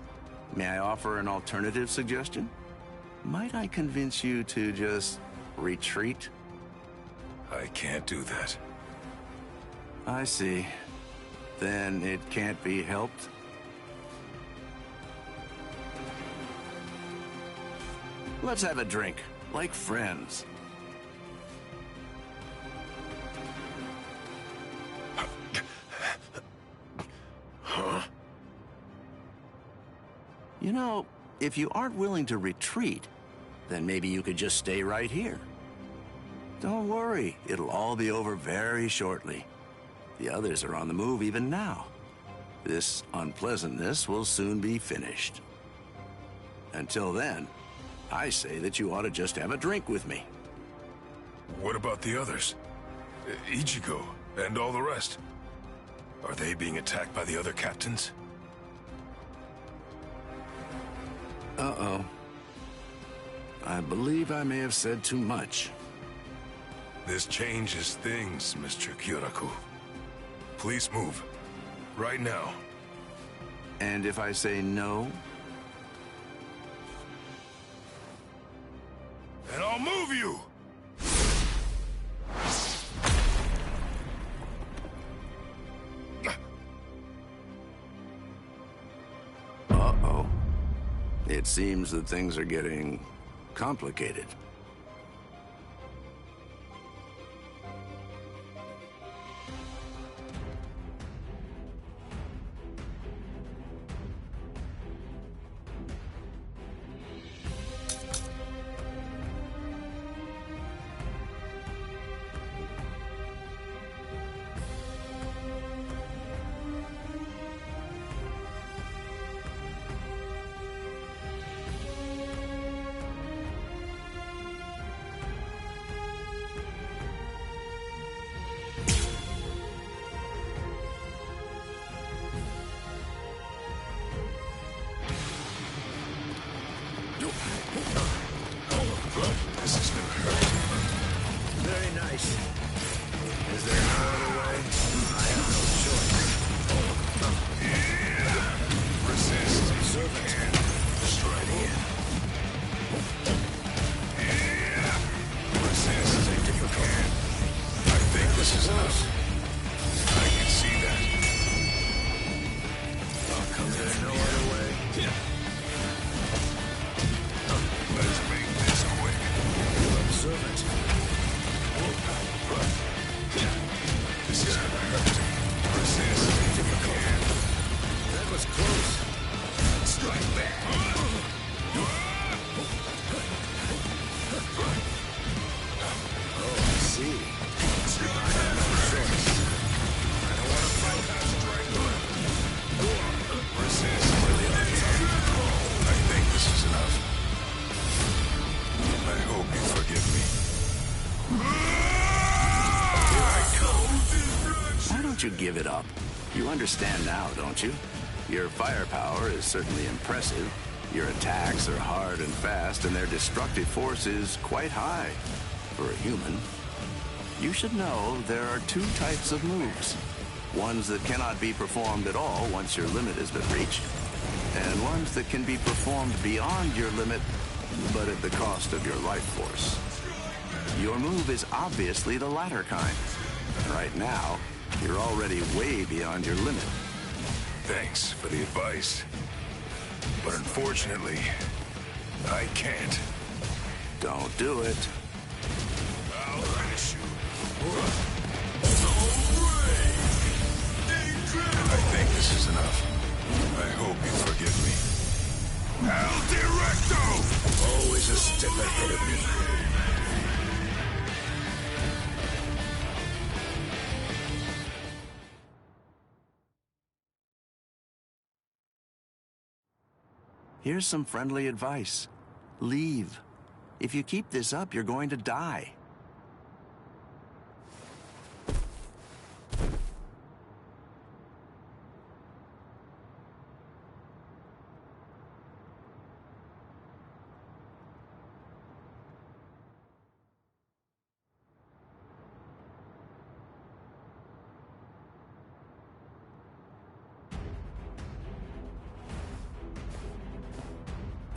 May I offer an alternative suggestion? Might I convince you to just retreat? I can't do that. I see. Then it can't be helped? Let's have a drink, like friends. Huh? You know, if you aren't willing to retreat, then maybe you could just stay right here. Don't worry, it'll all be over very shortly. The others are on the move even now. This unpleasantness will soon be finished. Until then, I say that you ought to just have a drink with me. What about the others? Ichigo and all the rest? Are they being attacked by the other captains? Uh-oh. I believe I may have said too much. This changes things, Mr. Kyoraku. Please move. Right now. And if I say no? And I'll move you! Uh-oh. It seems that things are getting complicated. This is gonna hurt. Very nice. Is there no other way? I have no choice. Resist. Servant. Destroy it. Resist. Difficult. I think this is enough. I can see that. I'll come there no other way. Let's make this quick. Servant. This is gonna hurt. Resist. Difficult. That was close. Strike back. Oh, I see. I have no choice. I don't want to fight. Resist. I think this is enough. I hope you forgive me. Why don't you give it up? You understand now, don't you? Your firepower is certainly impressive. Your attacks are hard and fast, and their destructive force is quite high for a human. You should know there are two types of moves. Ones that cannot be performed at all once your limit has been reached, and ones that can be performed beyond your limit, but at the cost of your life force. Your move is obviously the latter kind. Right now, you're already way beyond your limit. Thanks for the advice. But unfortunately, I can't. Don't do it. I'll finish you. I think this is enough. I hope you forgive me. El Directo! Always a step ahead of me. Here's some friendly advice. Leave. If you keep this up, you're going to die.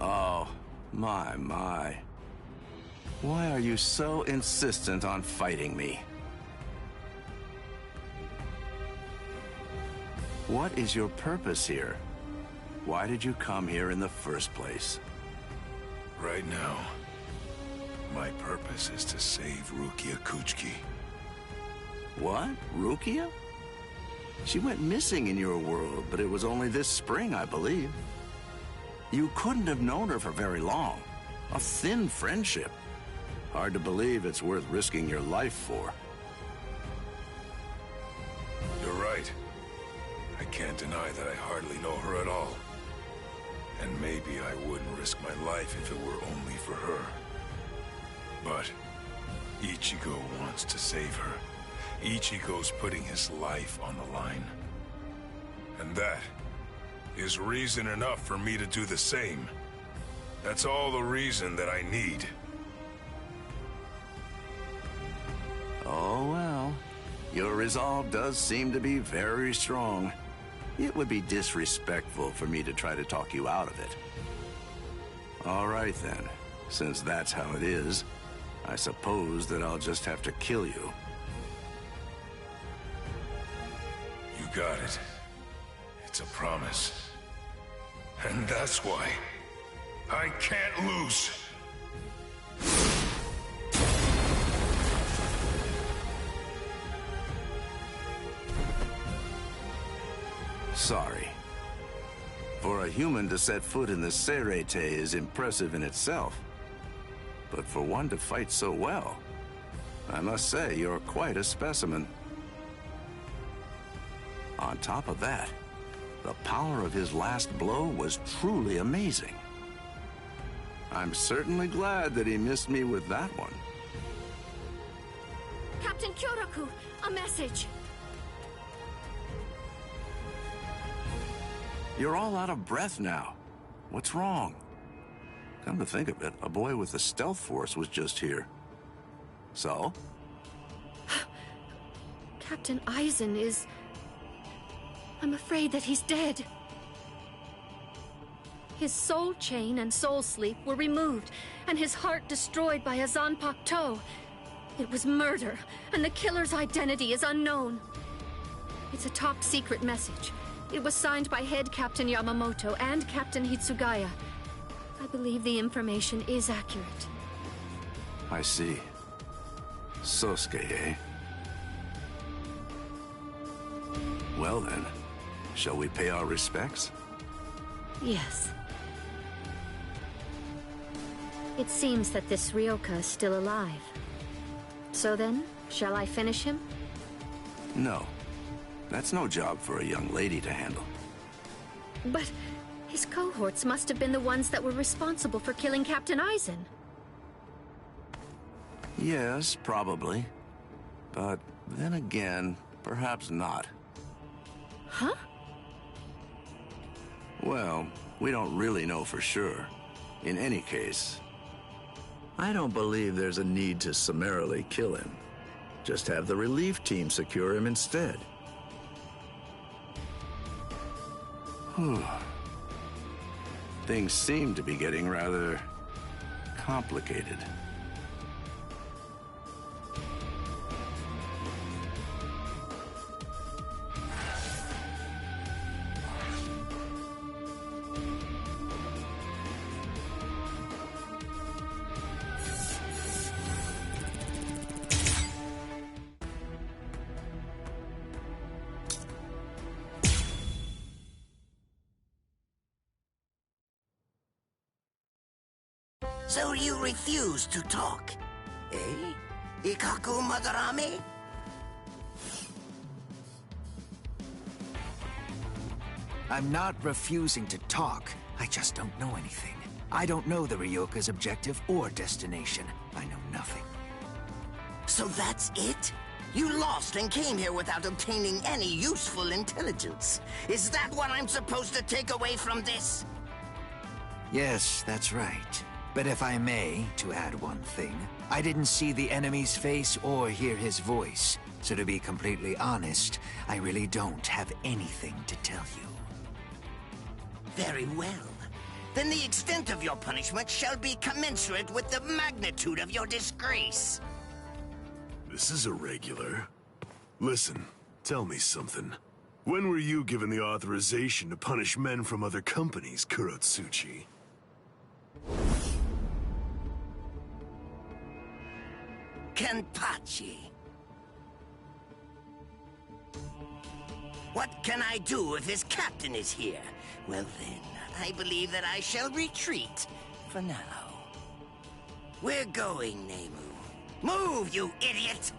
Oh, my. Why are you so insistent on fighting me? What is your purpose here? Why did you come here in the first place? Right now, my purpose is to save Rukia Kuchiki. What? Rukia? She went missing in your world, but it was only this spring, I believe. You couldn't have known her for very long. A thin friendship. Hard to believe it's worth risking your life for. You're right. I can't deny that I hardly know her at all. And maybe I wouldn't risk my life if it were only for her. But Ichigo wants to save her. Ichigo's putting his life on the line. And that is reason enough for me to do the same. That's all the reason that I need. Oh well. Your resolve does seem to be very strong. It would be disrespectful for me to try to talk you out of it. All right then. Since that's how it is, I suppose that I'll just have to kill you. You got it. It's a promise. And that's why I can't lose. Sorry. For a human to set foot in the Serete is impressive in itself. But for one to fight so well, I must say you're quite a specimen. On top of that, the power of his last blow was truly amazing. I'm certainly glad that he missed me with that one. Captain Kyoraku, a message! You're all out of breath now. What's wrong? Come to think of it, a boy with the stealth force was just here. So? Captain Aizen is... I'm afraid that he's dead. His soul chain and soul sleep were removed, and his heart destroyed by a Zanpakuto. It was murder, and the killer's identity is unknown. It's a top-secret message. It was signed by Head Captain Yamamoto and Captain Hitsugaya. I believe the information is accurate. I see. Sosuke, eh? Well then, shall we pay our respects? Yes. It seems that this Ryoka is still alive. So then, shall I finish him? No. That's no job for a young lady to handle. But his cohorts must have been the ones that were responsible for killing Captain Aizen. Yes, probably. But then again, perhaps not. Huh? Well, we don't really know for sure. In any case, I don't believe there's a need to summarily kill him. Just have the relief team secure him instead. Whew. Things seem to be getting rather complicated. So you refuse to talk, eh? Ikaku Madarame? I'm not refusing to talk. I just don't know anything. I don't know the Ryoka's objective or destination. I know nothing. So that's it? You lost and came here without obtaining any useful intelligence. Is that what I'm supposed to take away from this? Yes, that's right. But if I may, to add one thing, I didn't see the enemy's face or hear his voice. So to be completely honest, I really don't have anything to tell you. Very well. Then the extent of your punishment shall be commensurate with the magnitude of your disgrace. This is irregular. Listen, tell me something. When were you given the authorization to punish men from other companies, Kurotsuchi? Kenpachi. What can I do if his captain is here? Well then, I believe that I shall retreat for now. We're going, Nemu. Move, you idiot!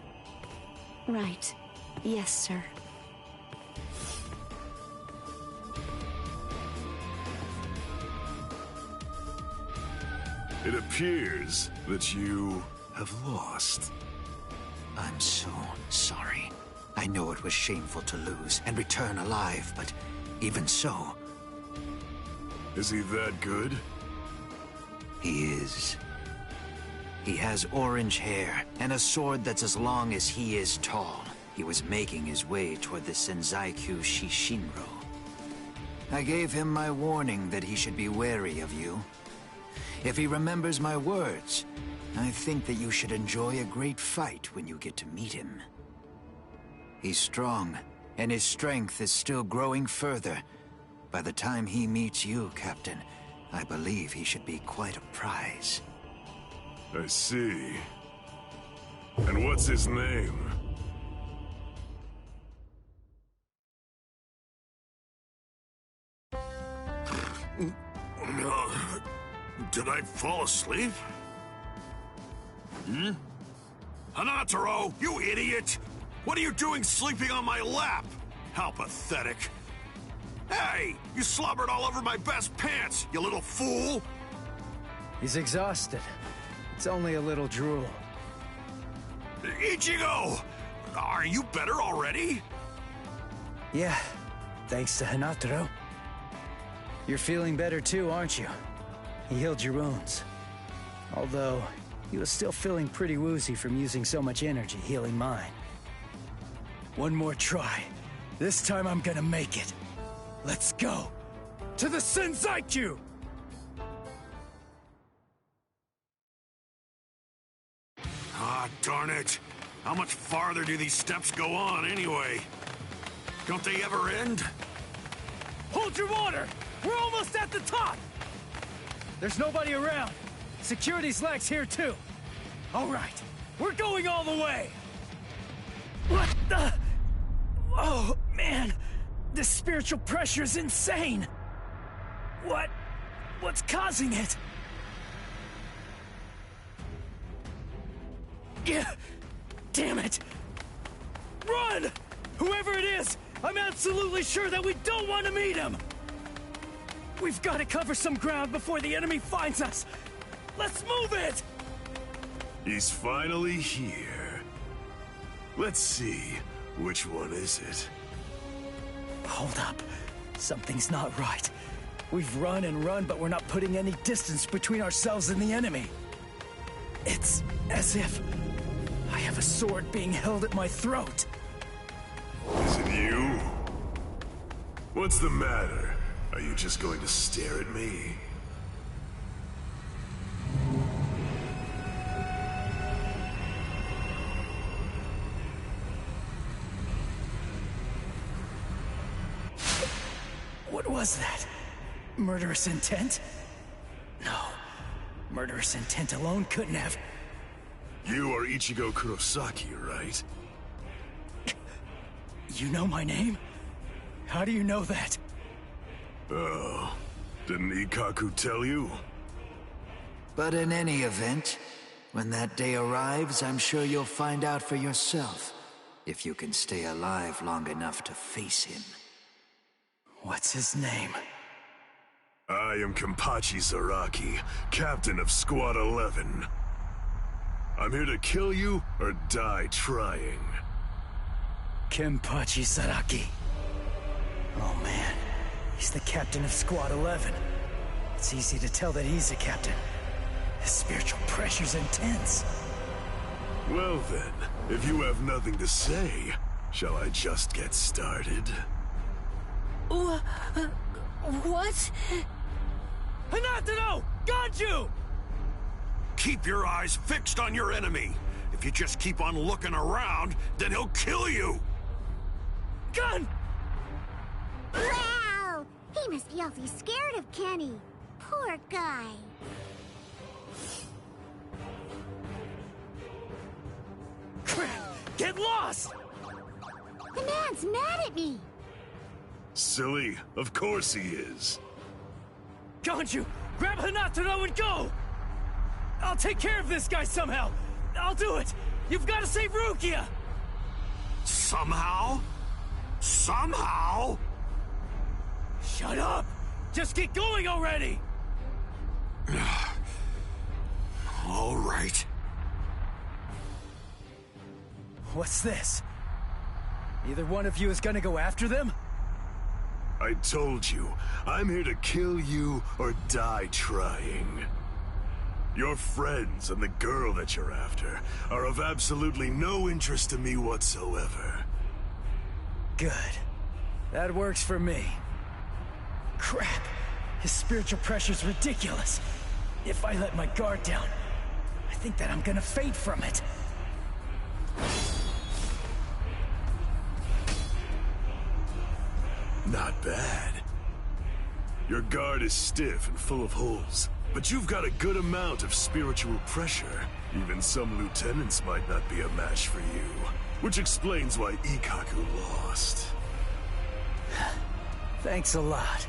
Right. Yes, sir. It appears that you have lost. I'm so sorry. I know it was shameful to lose and return alive, but even so... Is he that good? He is. He has orange hair and a sword that's as long as he is tall. He was making his way toward the Senzaikyu Shishinro. I gave him my warning that he should be wary of you. If he remembers my words, I think that you should enjoy a great fight when you get to meet him. He's strong, and his strength is still growing further. By the time he meets you, Captain, I believe he should be quite a prize. I see. And what's his name? Did I fall asleep? Hanataro, you idiot! What are you doing sleeping on my lap? How pathetic. Hey, you slobbered all over my best pants, you little fool! He's exhausted. It's only a little drool. Ichigo! Are you better already? Yeah, thanks to Hanataro. You're feeling better too, aren't you? He healed your wounds. Although, he was still feeling pretty woozy from using so much energy healing mine. One more try. This time I'm gonna make it. Let's go! To the Senzaikyu! Ah, darn it. How much farther do these steps go on, anyway? Don't they ever end? Hold your water! We're almost at the top! There's nobody around. Security's lax here, too. All right, we're going all the way! What the... Oh, man. This spiritual pressure is insane. What's causing it? Yeah, damn it! Run! Whoever it is, I'm absolutely sure that we don't want to meet him! We've got to cover some ground before the enemy finds us! Let's move it! He's finally here. Let's see, which one is it? Hold up. Something's not right. We've run and run, but we're not putting any distance between ourselves and the enemy. It's as if I have a sword being held at my throat. Is it you? What's the matter? Are you just going to stare at me? What was that? Murderous intent? No. Murderous intent alone couldn't have... You are Ichigo Kurosaki, right? You know my name? How do you know that? Oh, didn't Ikaku tell you? But in any event, when that day arrives, I'm sure you'll find out for yourself, if you can stay alive long enough to face him. What's his name? I am Kenpachi Zaraki, captain of Squad 11. I'm here to kill you or die trying. Kenpachi Zaraki. Oh man, he's the captain of Squad 11. It's easy to tell that he's a captain. His spiritual pressure's intense. Well then, if you have nothing to say, shall I just get started? What? Hanataro! Got you! Keep your eyes fixed on your enemy. If you just keep on looking around, then he'll kill you! Gun! Wow! He must be awfully scared of Kenny. Poor guy. Crap! Get lost! The man's mad at me. Silly, of course he is. Ganju, grab Hanataro and go! I'll take care of this guy somehow! I'll do it! You've got to save Rukia! Somehow? Somehow? Shut up! Just get going already! All right. What's this? Either one of you is gonna go after them? I told you, I'm here to kill you or die trying. Your friends and the girl that you're after are of absolutely no interest to me whatsoever. Good. That works for me. Crap. His spiritual pressure's ridiculous. If I let my guard down, I think that I'm gonna fade from it. Not bad. Your guard is stiff and full of holes, but you've got a good amount of spiritual pressure. Even some lieutenants might not be a match for you, which explains why Ikkaku lost. Thanks a lot.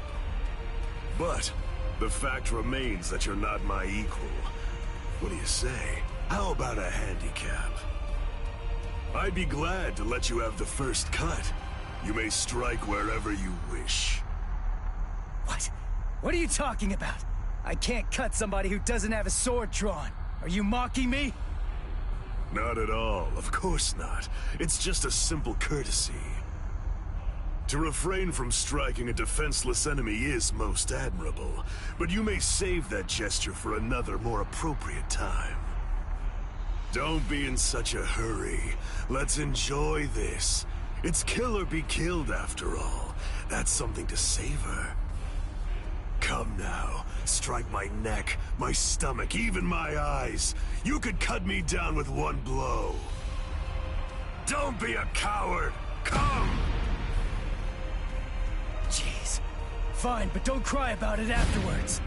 But the fact remains that you're not my equal. What do you say? How about a handicap? I'd be glad to let you have the first cut. You may strike wherever you wish. What? What are you talking about? I can't cut somebody who doesn't have a sword drawn. Are you mocking me? Not at all, of course not. It's just a simple courtesy. To refrain from striking a defenseless enemy is most admirable, but you may save that gesture for another, more appropriate time. Don't be in such a hurry. Let's enjoy this. It's kill or be killed, after all. That's something to savor. Come now, strike my neck, my stomach, even my eyes. You could cut me down with one blow. Don't be a coward. Come! Jeez. Fine, but don't cry about it afterwards.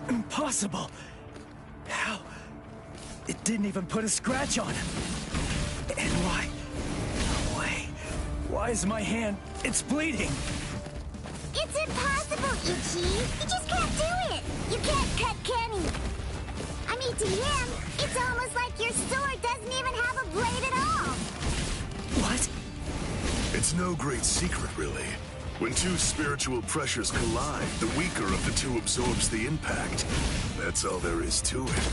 Impossible! How? It didn't even put a scratch on him. And why? No way. Why is my hand... It's bleeding! It's impossible, Ichi! You just can't do it! You can't cut Kenny! I mean, to him, it's almost like your sword doesn't even have a blade at all! What? It's no great secret, really. When two spiritual pressures collide, the weaker of the two absorbs the impact. That's all there is to it.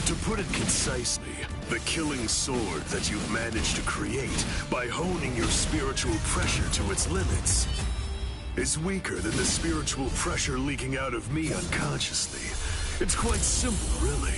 To put it concisely, the killing sword that you've managed to create by honing your spiritual pressure to its limits is weaker than the spiritual pressure leaking out of me unconsciously. It's quite simple, really.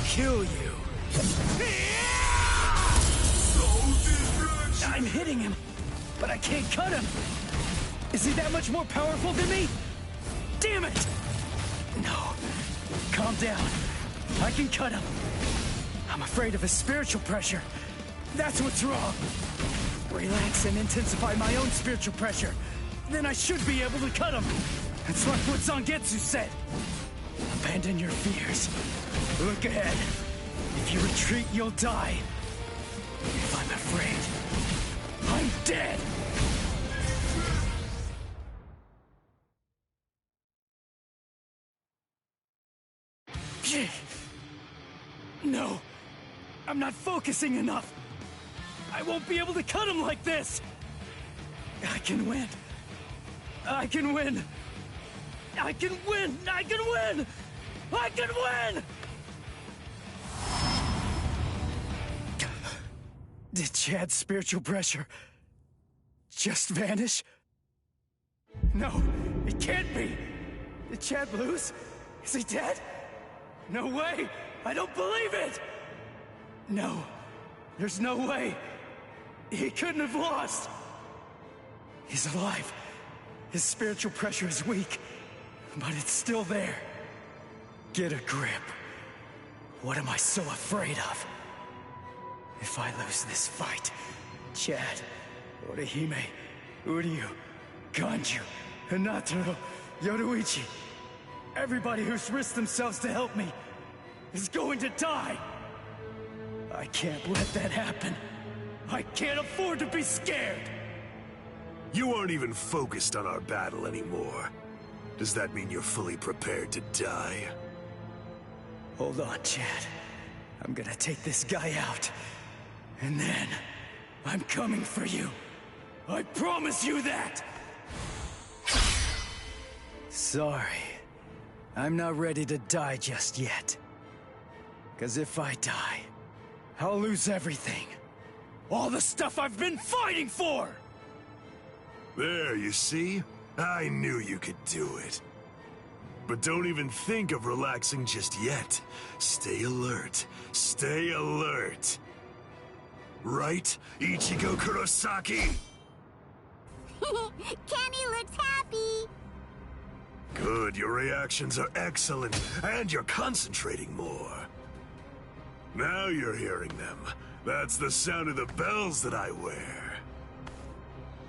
Kill you. I'm hitting him, but I can't cut him. Is he that much more powerful than me? Damn it! No. Calm down. I can cut him. I'm afraid of his spiritual pressure. That's what's wrong. Relax and intensify my own spiritual pressure. Then I should be able to cut him. It's like what Zangetsu said. Abandon your fears. Look ahead. If you retreat, you'll die. If I'm afraid, I'm dead! No! I'm not focusing enough! I won't be able to cut him like this! I can win! I can win! I can win! I can win! I can win! Did Chad's spiritual pressure just vanish? No, it can't be! Did Chad lose? Is he dead? No way! I don't believe it! No, there's no way! He couldn't have lost! He's alive. His spiritual pressure is weak. but it's still there. Get a grip. What am I so afraid of? If I lose this fight, Chad, Orihime, Uryu, Ganju, Hinataro, Yoruichi, everybody who's risked themselves to help me is going to die. I can't let that happen. I can't afford to be scared. You aren't even focused on our battle anymore. Does that mean you're fully prepared to die? Hold on, Chad. I'm gonna take this guy out. And then, I'm coming for you. I promise you that! Sorry. I'm not ready to die just yet. 'Cause if I die, I'll lose everything. All the stuff I've been fighting for! There, you see? I knew you could do it. But don't even think of relaxing just yet. Stay alert. Stay alert. Right, Ichigo Kurosaki? Kenny looks happy. Good, your reactions are excellent, and you're concentrating more. Now you're hearing them. That's the sound of the bells that I wear.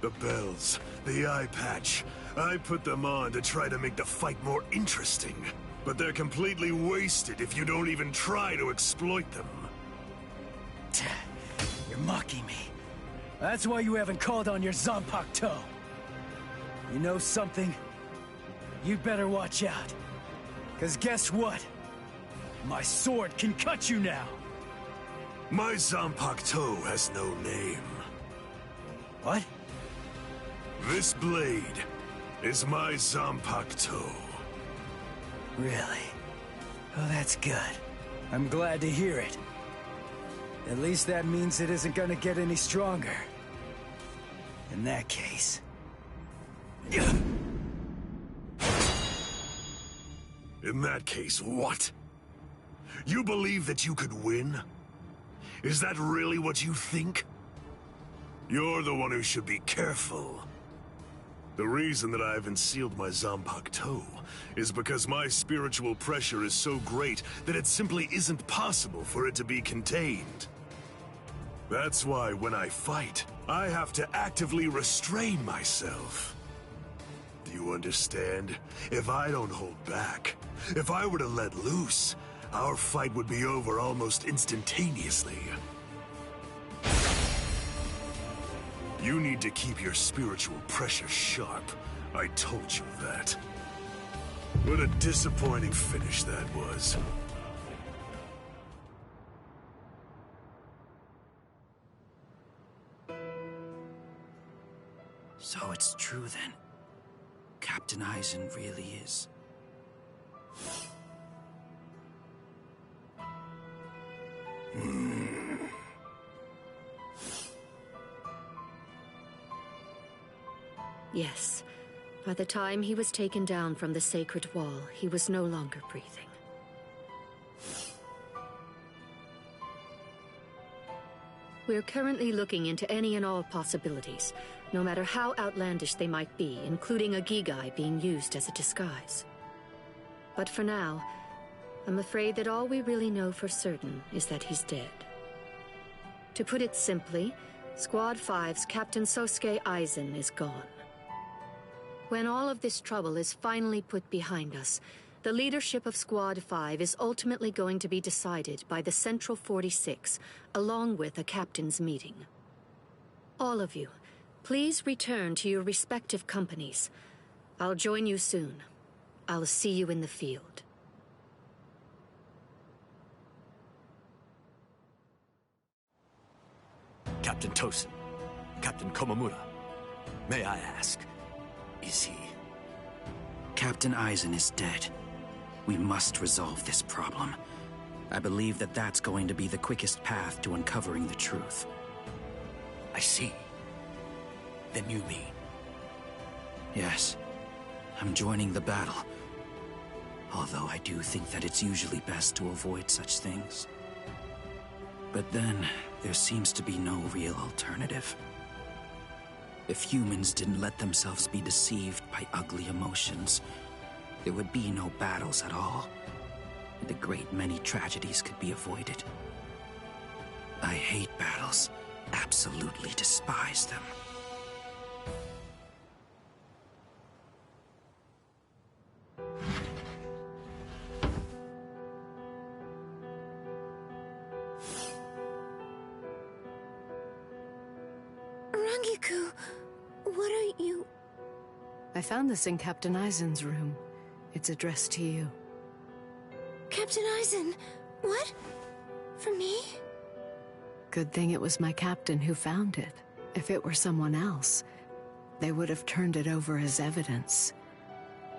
The bells, the eye patch. I put them on to try to make the fight more interesting. But they're completely wasted if you don't even try to exploit them. You're mocking me. That's why you haven't called on your Zanpakuto. You know something? You better watch out. 'Cause guess what? My sword can cut you now. My Zanpakuto has no name. What? This blade is my Zanpakuto. Really? Oh, that's good. I'm glad to hear it. At least that means it isn't gonna get any stronger. In that case... In that case, what? You believe that you could win? Is that really what you think? You're the one who should be careful. The reason that I haven't sealed my Zanpakuto is because my spiritual pressure is so great that it simply isn't possible for it to be contained. That's why when I fight, I have to actively restrain myself. Do you understand? If I don't hold back, if I were to let loose, our fight would be over almost instantaneously. You need to keep your spiritual pressure sharp. I told you that. What a disappointing finish that was. So it's true then. Captain Aizen really is. Yes. By the time he was taken down from the sacred wall, he was no longer breathing. We're currently looking into any and all possibilities, no matter how outlandish they might be, including a Gigai being used as a disguise. But for now, I'm afraid that all we really know for certain is that he's dead. To put it simply, Squad 5's Captain Sosuke Aizen is gone. When all of this trouble is finally put behind us, the leadership of Squad 5 is ultimately going to be decided by the Central 46, along with a captain's meeting. All of you, please return to your respective companies. I'll join you soon. I'll see you in the field. Captain Tosin, Captain Komamura, may I ask, is he? Captain Aizen is dead. We must resolve this problem. I believe that that's going to be the quickest path to uncovering the truth. I see. Then you mean? Yes. I'm joining the battle. Although I do think that it's usually best to avoid such things. But then, there seems to be no real alternative. If humans didn't let themselves be deceived by ugly emotions, there would be no battles at all, and a great many tragedies could be avoided. I hate battles, absolutely despise them. Rangiku, what are you... I found this in Captain Aizen's room. It's addressed to you. Captain Aizen? What? For me? Good thing it was my captain who found it. If it were someone else, they would have turned it over as evidence.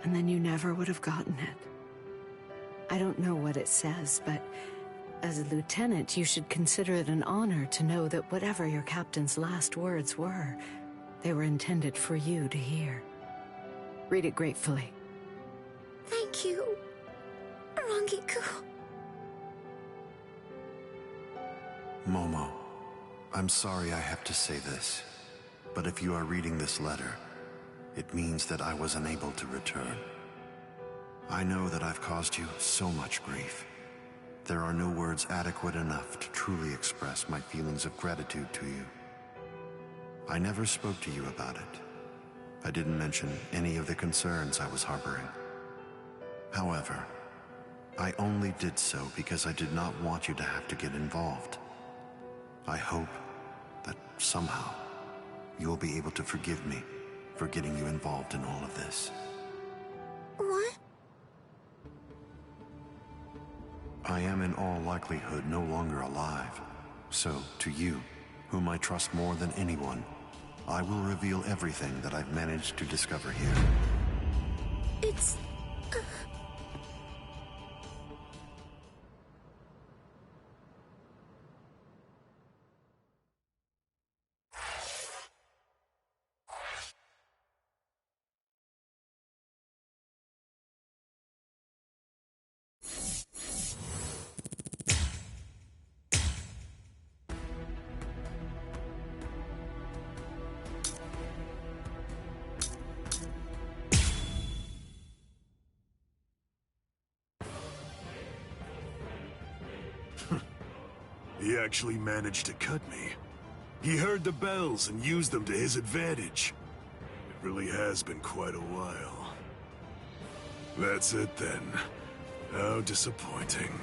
And then you never would have gotten it. I don't know what it says, but as a lieutenant, you should consider it an honor to know that whatever your captain's last words were, they were intended for you to hear. Read it gratefully. Thank you, Rangiku. Momo, I'm sorry I have to say this, but if you are reading this letter, it means that I was unable to return. I know that I've caused you so much grief. There are no words adequate enough to truly express my feelings of gratitude to you. I never spoke to you about it. I didn't mention any of the concerns I was harboring. However, I only did so because I did not want you to have to get involved. I hope that somehow you'll be able to forgive me for getting you involved in all of this. What? I am in all likelihood no longer alive. So, to you, whom I trust more than anyone, I will reveal everything that I've managed to discover here. It's... He actually managed to cut me. He heard the bells and used them to his advantage. It really has been quite a while. That's it then. How disappointing.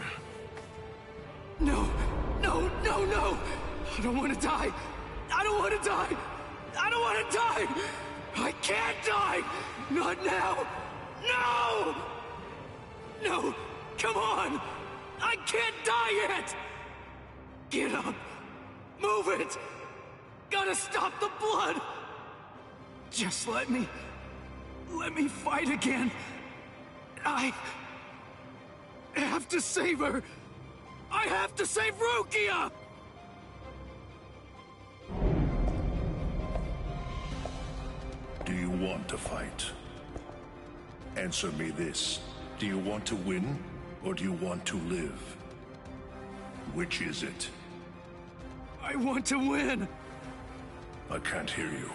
No! No, no, no! I don't want to die! I don't want to die! I don't want to die! I can't die! Not now! No! No! Come on! I can't die yet! Get up! Move it! Gotta stop the blood! Just let me fight again. I have to save her! I have to save Rukia! Do you want to fight? Answer me this. Do you want to win, or do you want to live? Which is it? I want to win! I can't hear you.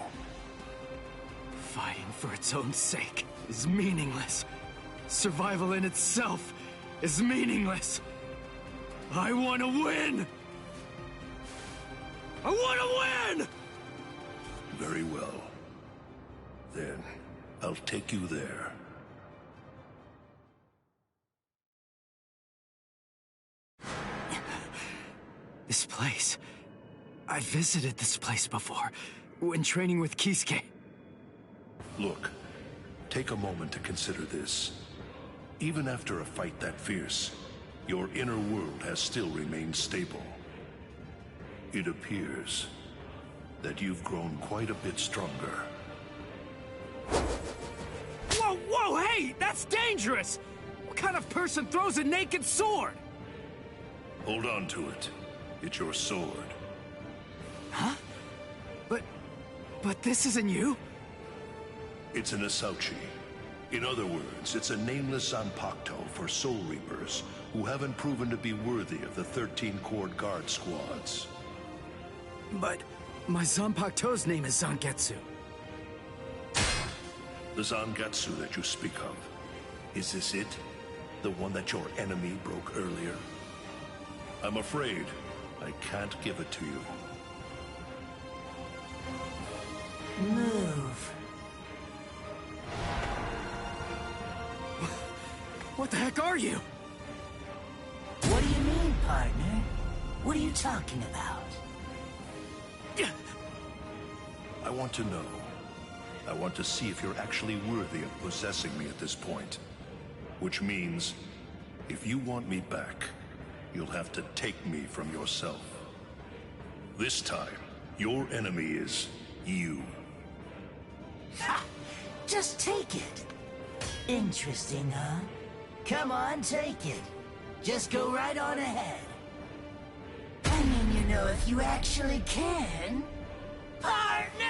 Fighting for its own sake is meaningless. Survival in itself is meaningless. I want to win! I want to win! Very well. Then, I'll take you there. This place... I visited this place before, when training with Kisuke. Look, take a moment to consider this. Even after a fight that fierce, your inner world has still remained stable. It appears that you've grown quite a bit stronger. Whoa, whoa, hey! That's dangerous! What kind of person throws a naked sword? Hold on to it. It's your sword. Huh? But this isn't you? It's an Asauchi. In other words, it's a nameless Zanpakuto for Soul Reapers who haven't proven to be worthy of the 13-Corps Guard squads. But my Zanpakuto's name is Zangetsu. The Zangetsu that you speak of. Is this it? The one that your enemy broke earlier? I'm afraid I can't give it to you. Move. What the heck are you? What do you mean, partner? What are you talking about? I want to know. I want to see if you're actually worthy of possessing me at this point. Which means, if you want me back, you'll have to take me from yourself. This time, your enemy is you. Ha! Just take it. Interesting, huh? Come on, take it. Just go right on ahead. I mean, you know, if you actually can. Partner!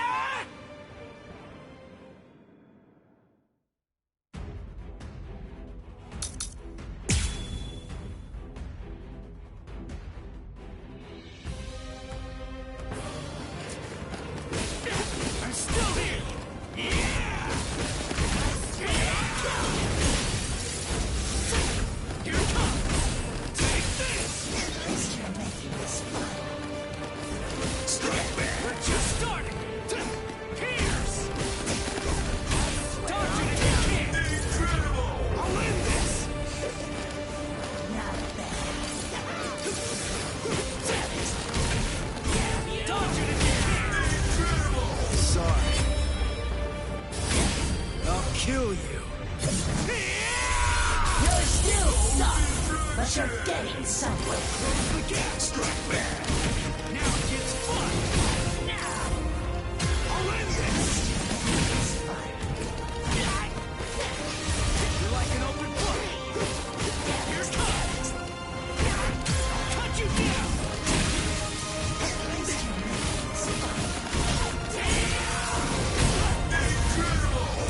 I'm still here! Yeah! Here it comes! Take this! At least you're making this fun. Strike back! We're just starting! Pierce! Dodge it if you can! Incredible! I'll end this! Not bad. Dodge it if you can! Incredible! Sorry. I'll kill you. You're still stuck, but you're getting somewhere. Close the gap! Strike back! Now it gets fun! Now! I'll end this! It's fun. You're like an open book! Here it comes! I'll cut you down!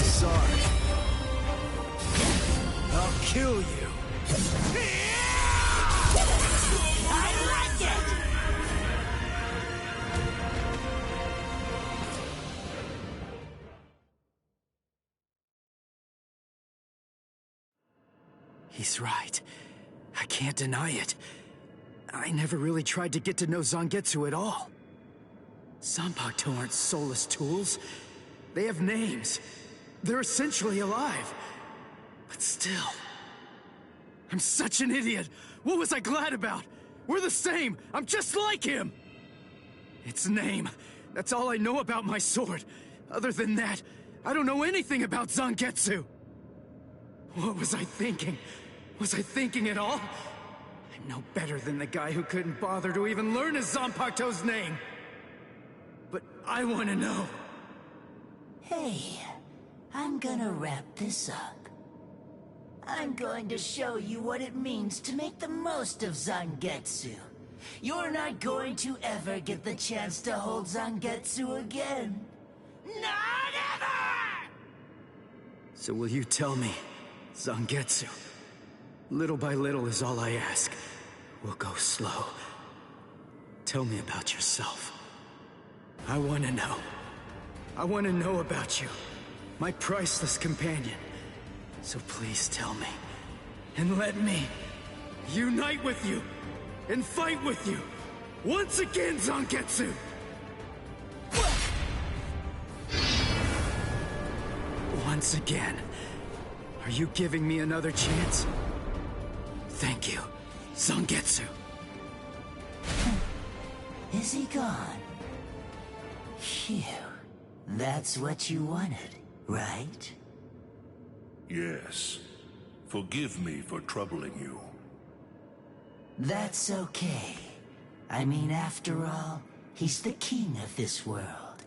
Sorry. I'll kill you. I like it! He's right. I can't deny it. I never really tried to get to know Zangetsu at all. Zanpakuto aren't soulless tools. They have names. They're essentially alive. But still... I'm such an idiot! What was I glad about? We're the same! I'm just like him! Its name. That's all I know about my sword. Other than that, I don't know anything about Zangetsu. What was I thinking? Was I thinking at all? I'm no better than the guy who couldn't bother to even learn his Zanpakuto's name. But I want to know. Hey, I'm gonna wrap this up. I'm going to show you what it means to make the most of Zangetsu. You're not going to ever get the chance to hold Zangetsu again. Not ever! So will you tell me, Zangetsu? Little by little is all I ask. We'll go slow. Tell me about yourself. I want to know. I want to know about you, my priceless companion. So please tell me, and let me unite with you, and fight with you, once again, Zangetsu! Once again. Are you giving me another chance? Thank you, Zangetsu. Is he gone? Phew. That's what you wanted, right? Yes. Forgive me for troubling you. That's okay. I mean, after all, he's the king of this world.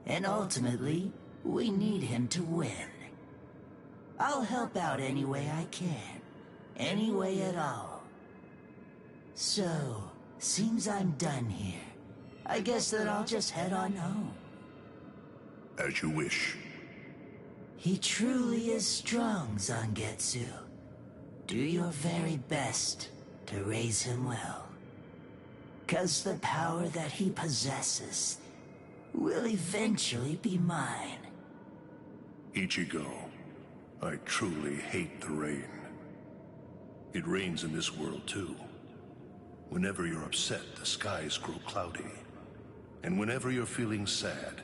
And ultimately, we need him to win. I'll help out any way I can. Any way at all. So, seems I'm done here. I guess that I'll just head on home. As you wish. He truly is strong, Zangetsu. Do your very best to raise him well. 'Cause the power that he possesses will eventually be mine. Ichigo, I truly hate the rain. It rains in this world too. Whenever you're upset, the skies grow cloudy. And whenever you're feeling sad,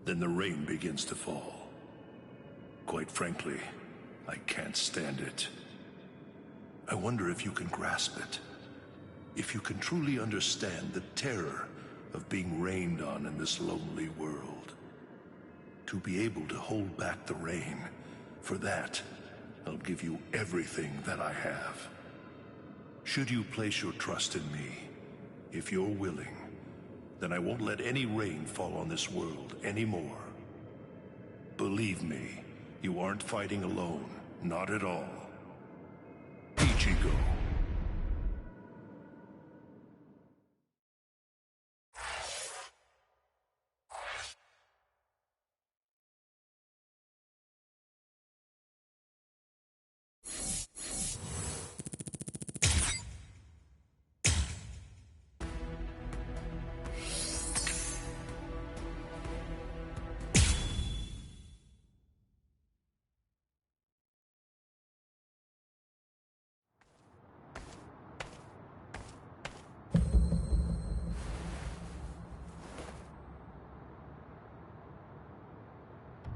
then the rain begins to fall. Quite frankly, I can't stand it. I wonder if you can grasp it. If you can truly understand the terror of being rained on in this lonely world. To be able to hold back the rain, for that, I'll give you everything that I have. Should you place your trust in me, if you're willing, then I won't let any rain fall on this world anymore. Believe me, you aren't fighting alone, not at all. Ichigo.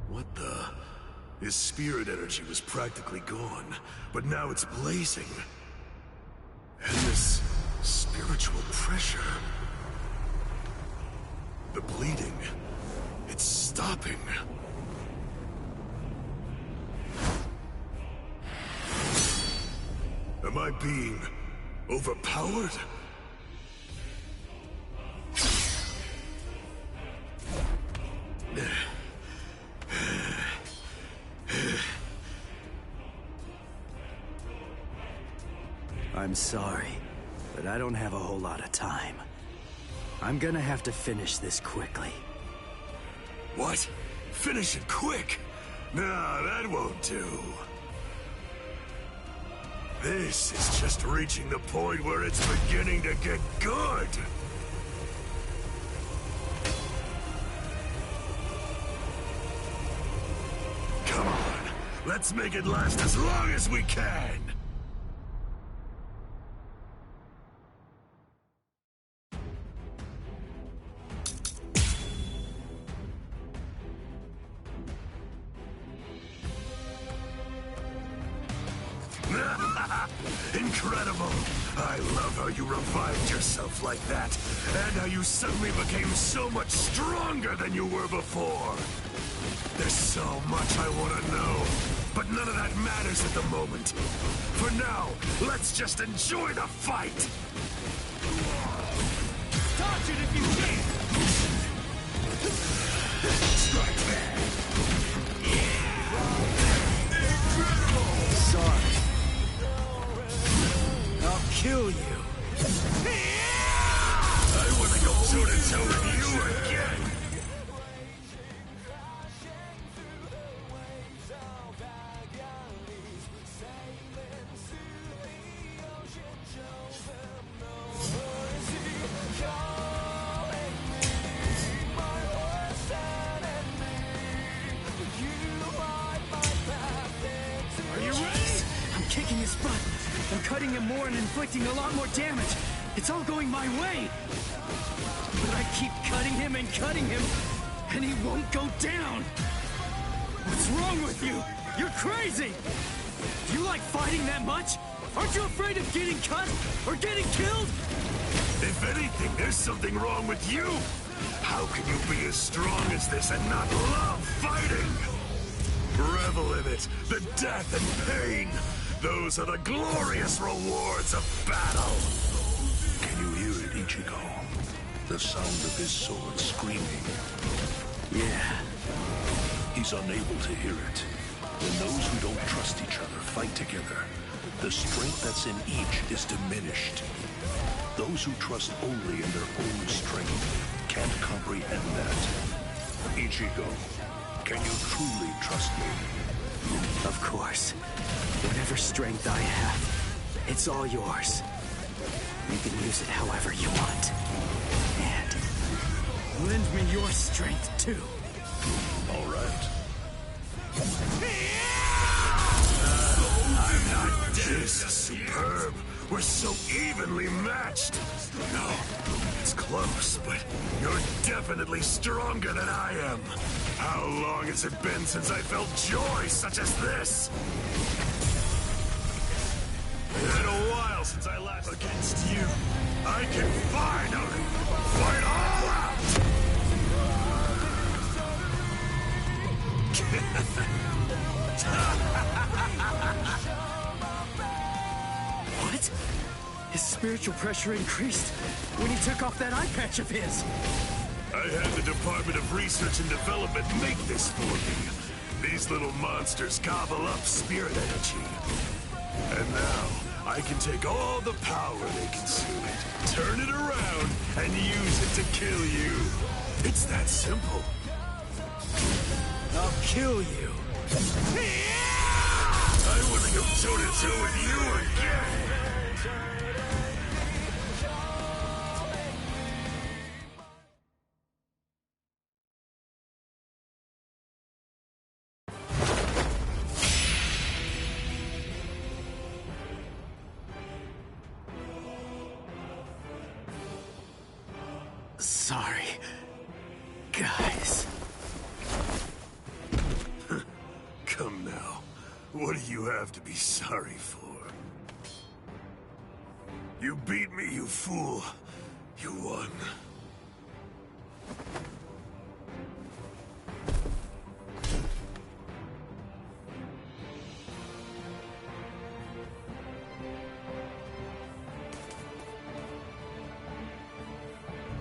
What the? His spirit energy was practically gone, but now it's blazing. And this spiritual pressure... The bleeding... It's stopping. Am I being overpowered? I'm sorry, but I don't have a whole lot of time. I'm gonna have to finish this quickly. What? Finish it quick? Nah, that won't do. This is just reaching the point where it's beginning to get good. Come on, let's make it last as long as we can. Incredible! I love how you revived yourself like that, and how you suddenly became so much stronger than you were before. There's so much I want to know, but none of that matters at the moment. For now, let's just enjoy the fight! Touch it if you can! Strike back! Sorry. I'll kill you. I want to go toe-to-toe with you again! Are you ready? I'm kicking his butt. I'm cutting him more and inflicting a lot more damage. It's all going my way. But I keep cutting him, and he won't go down. What's wrong with you? You're crazy! Do you like fighting that much? Aren't you afraid of getting cut or getting killed? If anything, there's something wrong with you. How can you be as strong as this and not love fighting? Revel in it, the death and pain. Those are the glorious rewards of battle. Can you hear it, Ichigo? The sound of his sword screaming. Yeah. He's unable to hear it. When those who don't trust each other fight together, the strength that's in each is diminished. Those who trust only in their own strength can't comprehend that. Ichigo, can you truly trust me? Of course. Whatever strength I have, it's all yours. You can use it however you want. And lend me your strength, too. All right. This is superb. We're so evenly matched. No, it's close, but you're definitely stronger than I am. How long has it been since I felt joy such as this? It's been a while since I last against you. I can finally fight all out! What? His spiritual pressure increased when he took off that eye patch of his. I had the Department of Research and Development make this for me. These little monsters gobble up spirit energy. And now, I can take all the power they consume it, turn it around, and use it to kill you. It's that simple. I'll kill you. I wouldn't go toe-to-toe with you again. Sorry, guys. Come now. What do you have to be sorry for? You beat me, you fool. You won.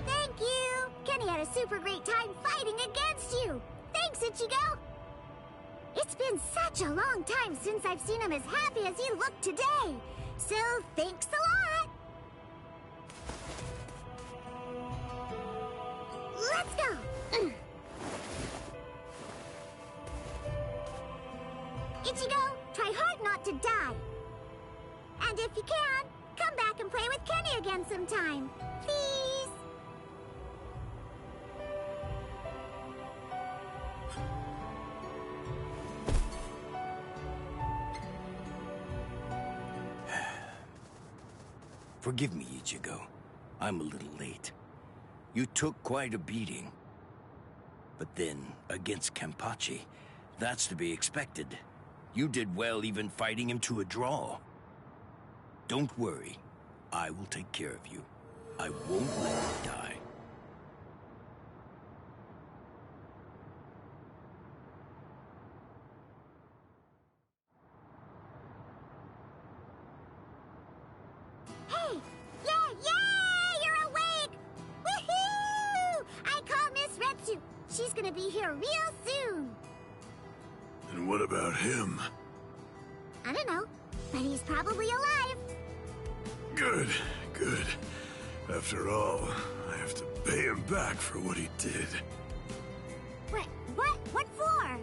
Thank you! Kenny had a super great time fighting against you! Thanks, Ichigo! It's been such a long time since I've seen him as happy as he looked today! So, thanks a lot! Let's go! Ichigo, try hard not to die! And if you can, come back and play with Kenny again sometime! Please! Forgive me, Ichigo. I'm a little late. You took quite a beating. But then, against Kenpachi, that's to be expected. You did well even fighting him to a draw. Don't worry. I will take care of you. I won't let you die. Hey! Yeah! You're awake! Woohoo! I call Miss Retsu. She's gonna be here real soon. And what about him? I don't know, but he's probably alive. Good, good. After all, I have to pay him back for what he did. What for?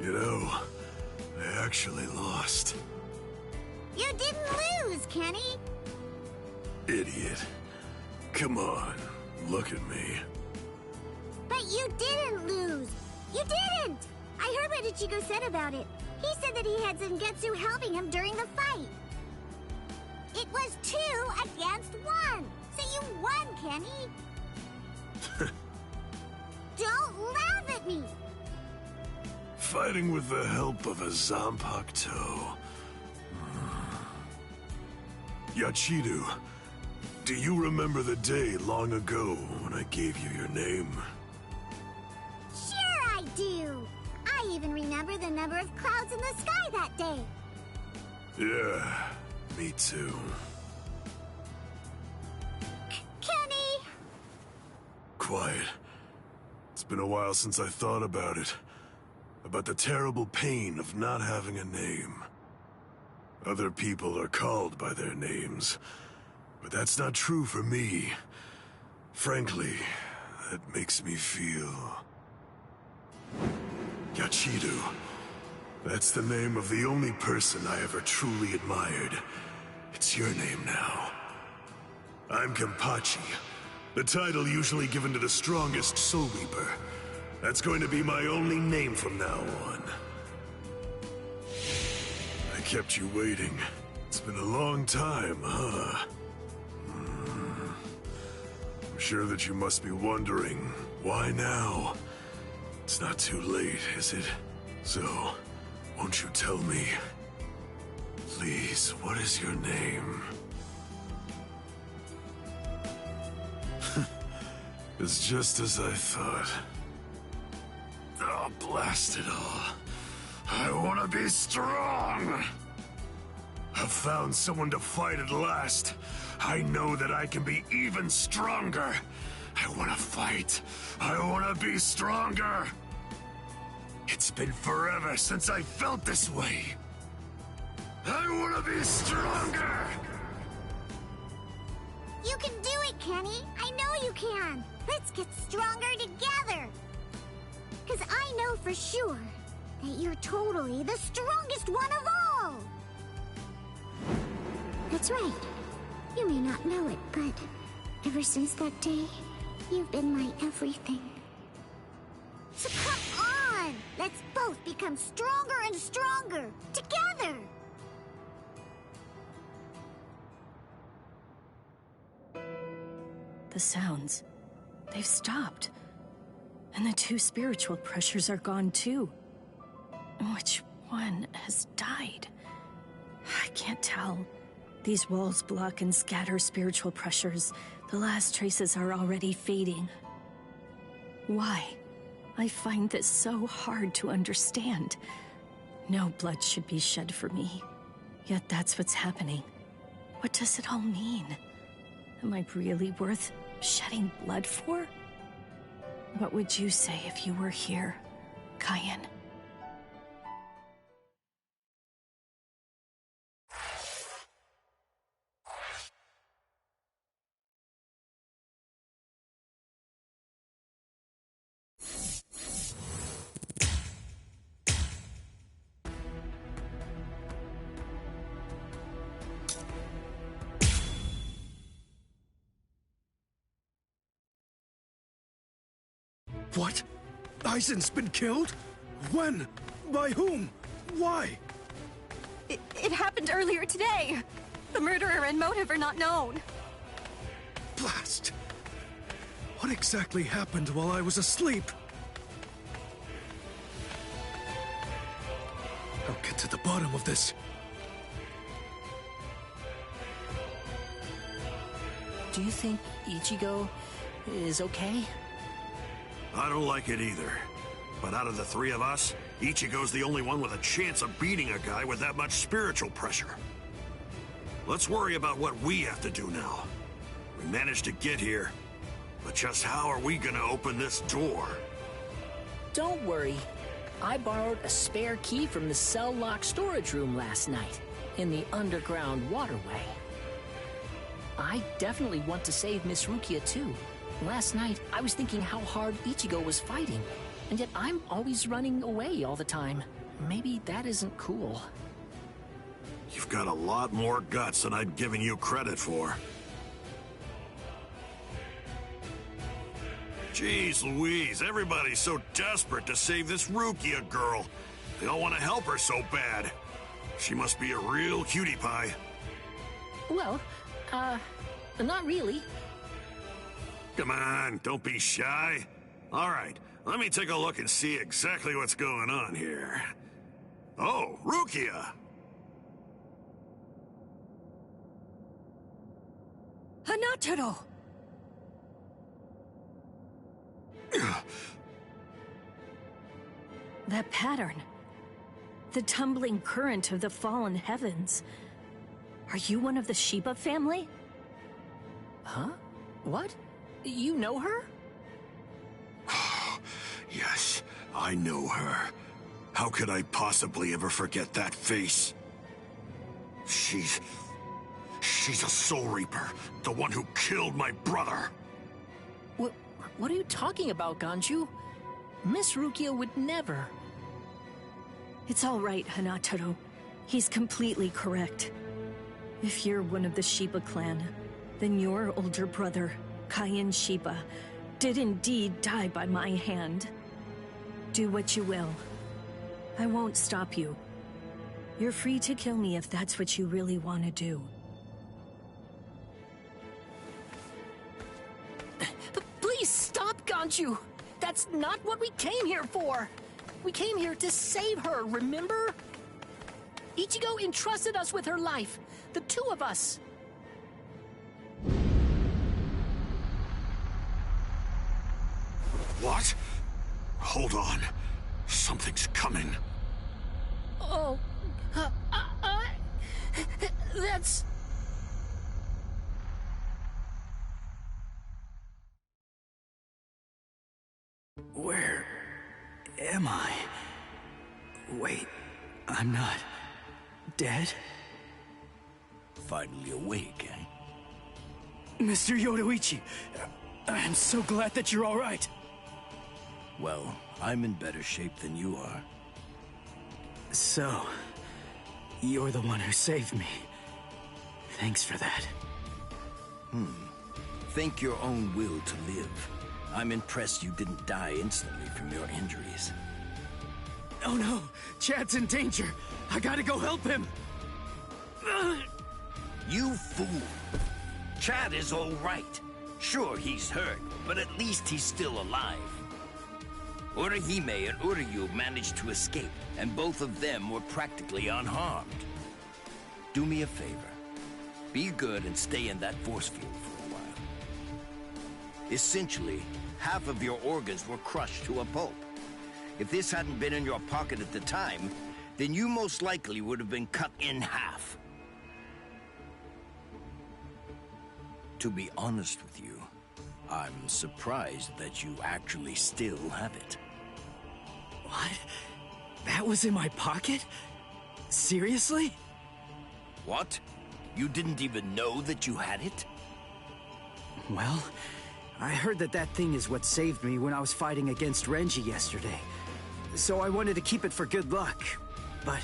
You know, I actually lost. You didn't lose, Kenny. Idiot. Come on, look at me. But you didn't lose. You didn't! I heard what Ichigo said about it. He said that he had Zangetsu helping him during the fight. It was 2 against 1. So you won, Kenny. Don't laugh at me. Fighting with the help of a Zanpakuto. Yachidu, do you remember the day long ago when I gave you your name? Sure I do. I even remember the number of clouds in the sky that day. Yeah, me too. Kenny! Quiet. It's been a while since I thought about it. About the terrible pain of not having a name. Other people are called by their names, but that's not true for me. Frankly, that makes me feel... Yachidu. That's the name of the only person I ever truly admired. It's your name now. I'm Kenpachi, the title usually given to the strongest Soul Reaper. That's going to be my only name from now on. I kept you waiting. It's been a long time, huh? I'm sure that you must be wondering, why now? It's not too late, is it? So, won't you tell me? Please, what is your name? It's just as I thought. Oh, blast it all. I want to be strong! I've found someone to fight at last. I know that I can be even stronger. I want to fight. I want to be stronger. It's been forever since I felt this way. I want to be stronger! You can do it, Kenny. I know you can. Let's get stronger together. Because I know for sure that you're totally the strongest one of all. That's right. You may not know it, but ever since that day, you've been my everything. So come on! Let's both become stronger and stronger, together! The sounds, they've stopped. And the 2 spiritual pressures are gone too. Which one has died? I can't tell. These walls block and scatter spiritual pressures. The last traces are already fading. Why? I find this so hard to understand. No blood should be shed for me. Yet that's what's happening. What does it all mean? Am I really worth shedding blood for? What would you say if you were here, Cayenne? What? Aizen's been killed? When? By whom? Why? It happened earlier today. The murderer and motive are not known. Blast! What exactly happened while I was asleep? I'll get to the bottom of this. Do you think Ichigo is okay? I don't like it either. But out of the 3 of us, Ichigo's the only one with a chance of beating a guy with that much spiritual pressure. Let's worry about what we have to do now. We managed to get here, but just how are we gonna open this door? Don't worry. I borrowed a spare key from the cell lock storage room last night, in the underground waterway. I definitely want to save Miss Rukia too. Last night, I was thinking how hard Ichigo was fighting, and yet I'm always running away all the time. Maybe that isn't cool. You've got a lot more guts than I'd given you credit for. Jeez Louise, everybody's so desperate to save this Rukia girl. They all want to help her so bad. She must be a real cutie pie. Well, not really. Come on, don't be shy. All right, let me take a look and see exactly what's going on here. Oh, Rukia! Hanataro! That pattern. The tumbling current of the fallen heavens. Are you one of the Shiba family? Huh? What? You know her? Yes, I know her. How could I possibly ever forget that face? She's a Soul Reaper, the one who killed my brother. What are you talking about, Ganju? Miss Rukia would never. It's all right, Hanataro. He's completely correct. If you're one of the Shiba clan, then your older brother, Cayenne Shiba, did indeed die by my hand. Do what you will. I won't stop you. You're free to kill me if that's what you really want to do. Please stop, Ganchu! That's not what we came here for! We came here to save her, remember? Ichigo entrusted us with her life, the two of us. What? Hold on. Something's coming. Oh, that's... Where am I? Wait, I'm not dead? Finally awake, eh? Mr. Yoruichi, I'm so glad that you're all right. Well, I'm in better shape than you are. So, you're the one who saved me. Thanks for that. Think your own will to live. I'm impressed you didn't die instantly from your injuries. Oh no! Chad's in danger! I gotta go help him! You fool! Chad is all right. Sure, he's hurt, but at least he's still alive. Orihime and Uryu managed to escape, and both of them were practically unharmed. Do me a favor. Be good and stay in that force field for a while. Essentially, half of your organs were crushed to a pulp. If this hadn't been in your pocket at the time, then you most likely would have been cut in half. To be honest with you, I'm surprised that you actually still have it. What? That was in my pocket? Seriously? What? You didn't even know that you had it? Well, I heard that thing is what saved me when I was fighting against Renji yesterday. So I wanted to keep it for good luck, but...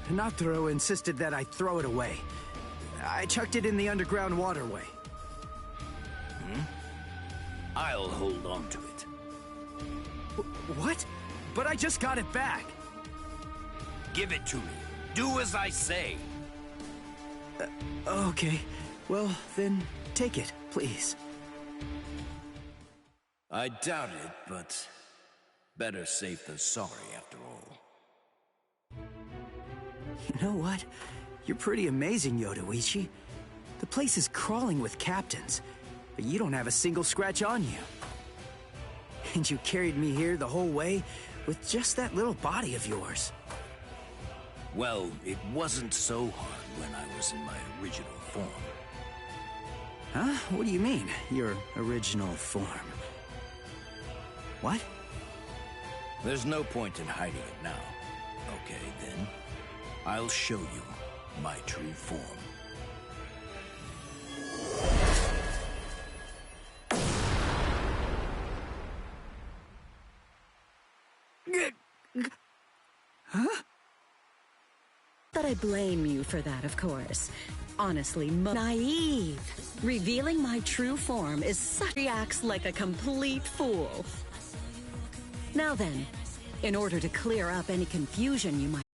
Nataro insisted that I throw it away. I chucked it in the underground waterway. I'll hold on to it. What? But I just got it back. Give it to me. Do as I say. Okay. Well, then take it, please. I doubt it, but better safe than sorry after all. You know what? You're pretty amazing, Yoruichi. The place is crawling with captains, but you don't have a single scratch on you. And you carried me here the whole way with just that little body of yours. Well, it wasn't so hard when I was in my original form. Huh? What do you mean, your original form? What? There's no point in hiding it now. Okay, then. I'll show you my true form. Huh? But I blame you for that, of course. Honestly, naive. Revealing my true form is such reacts like a complete fool. Now then, in order to clear up any confusion you might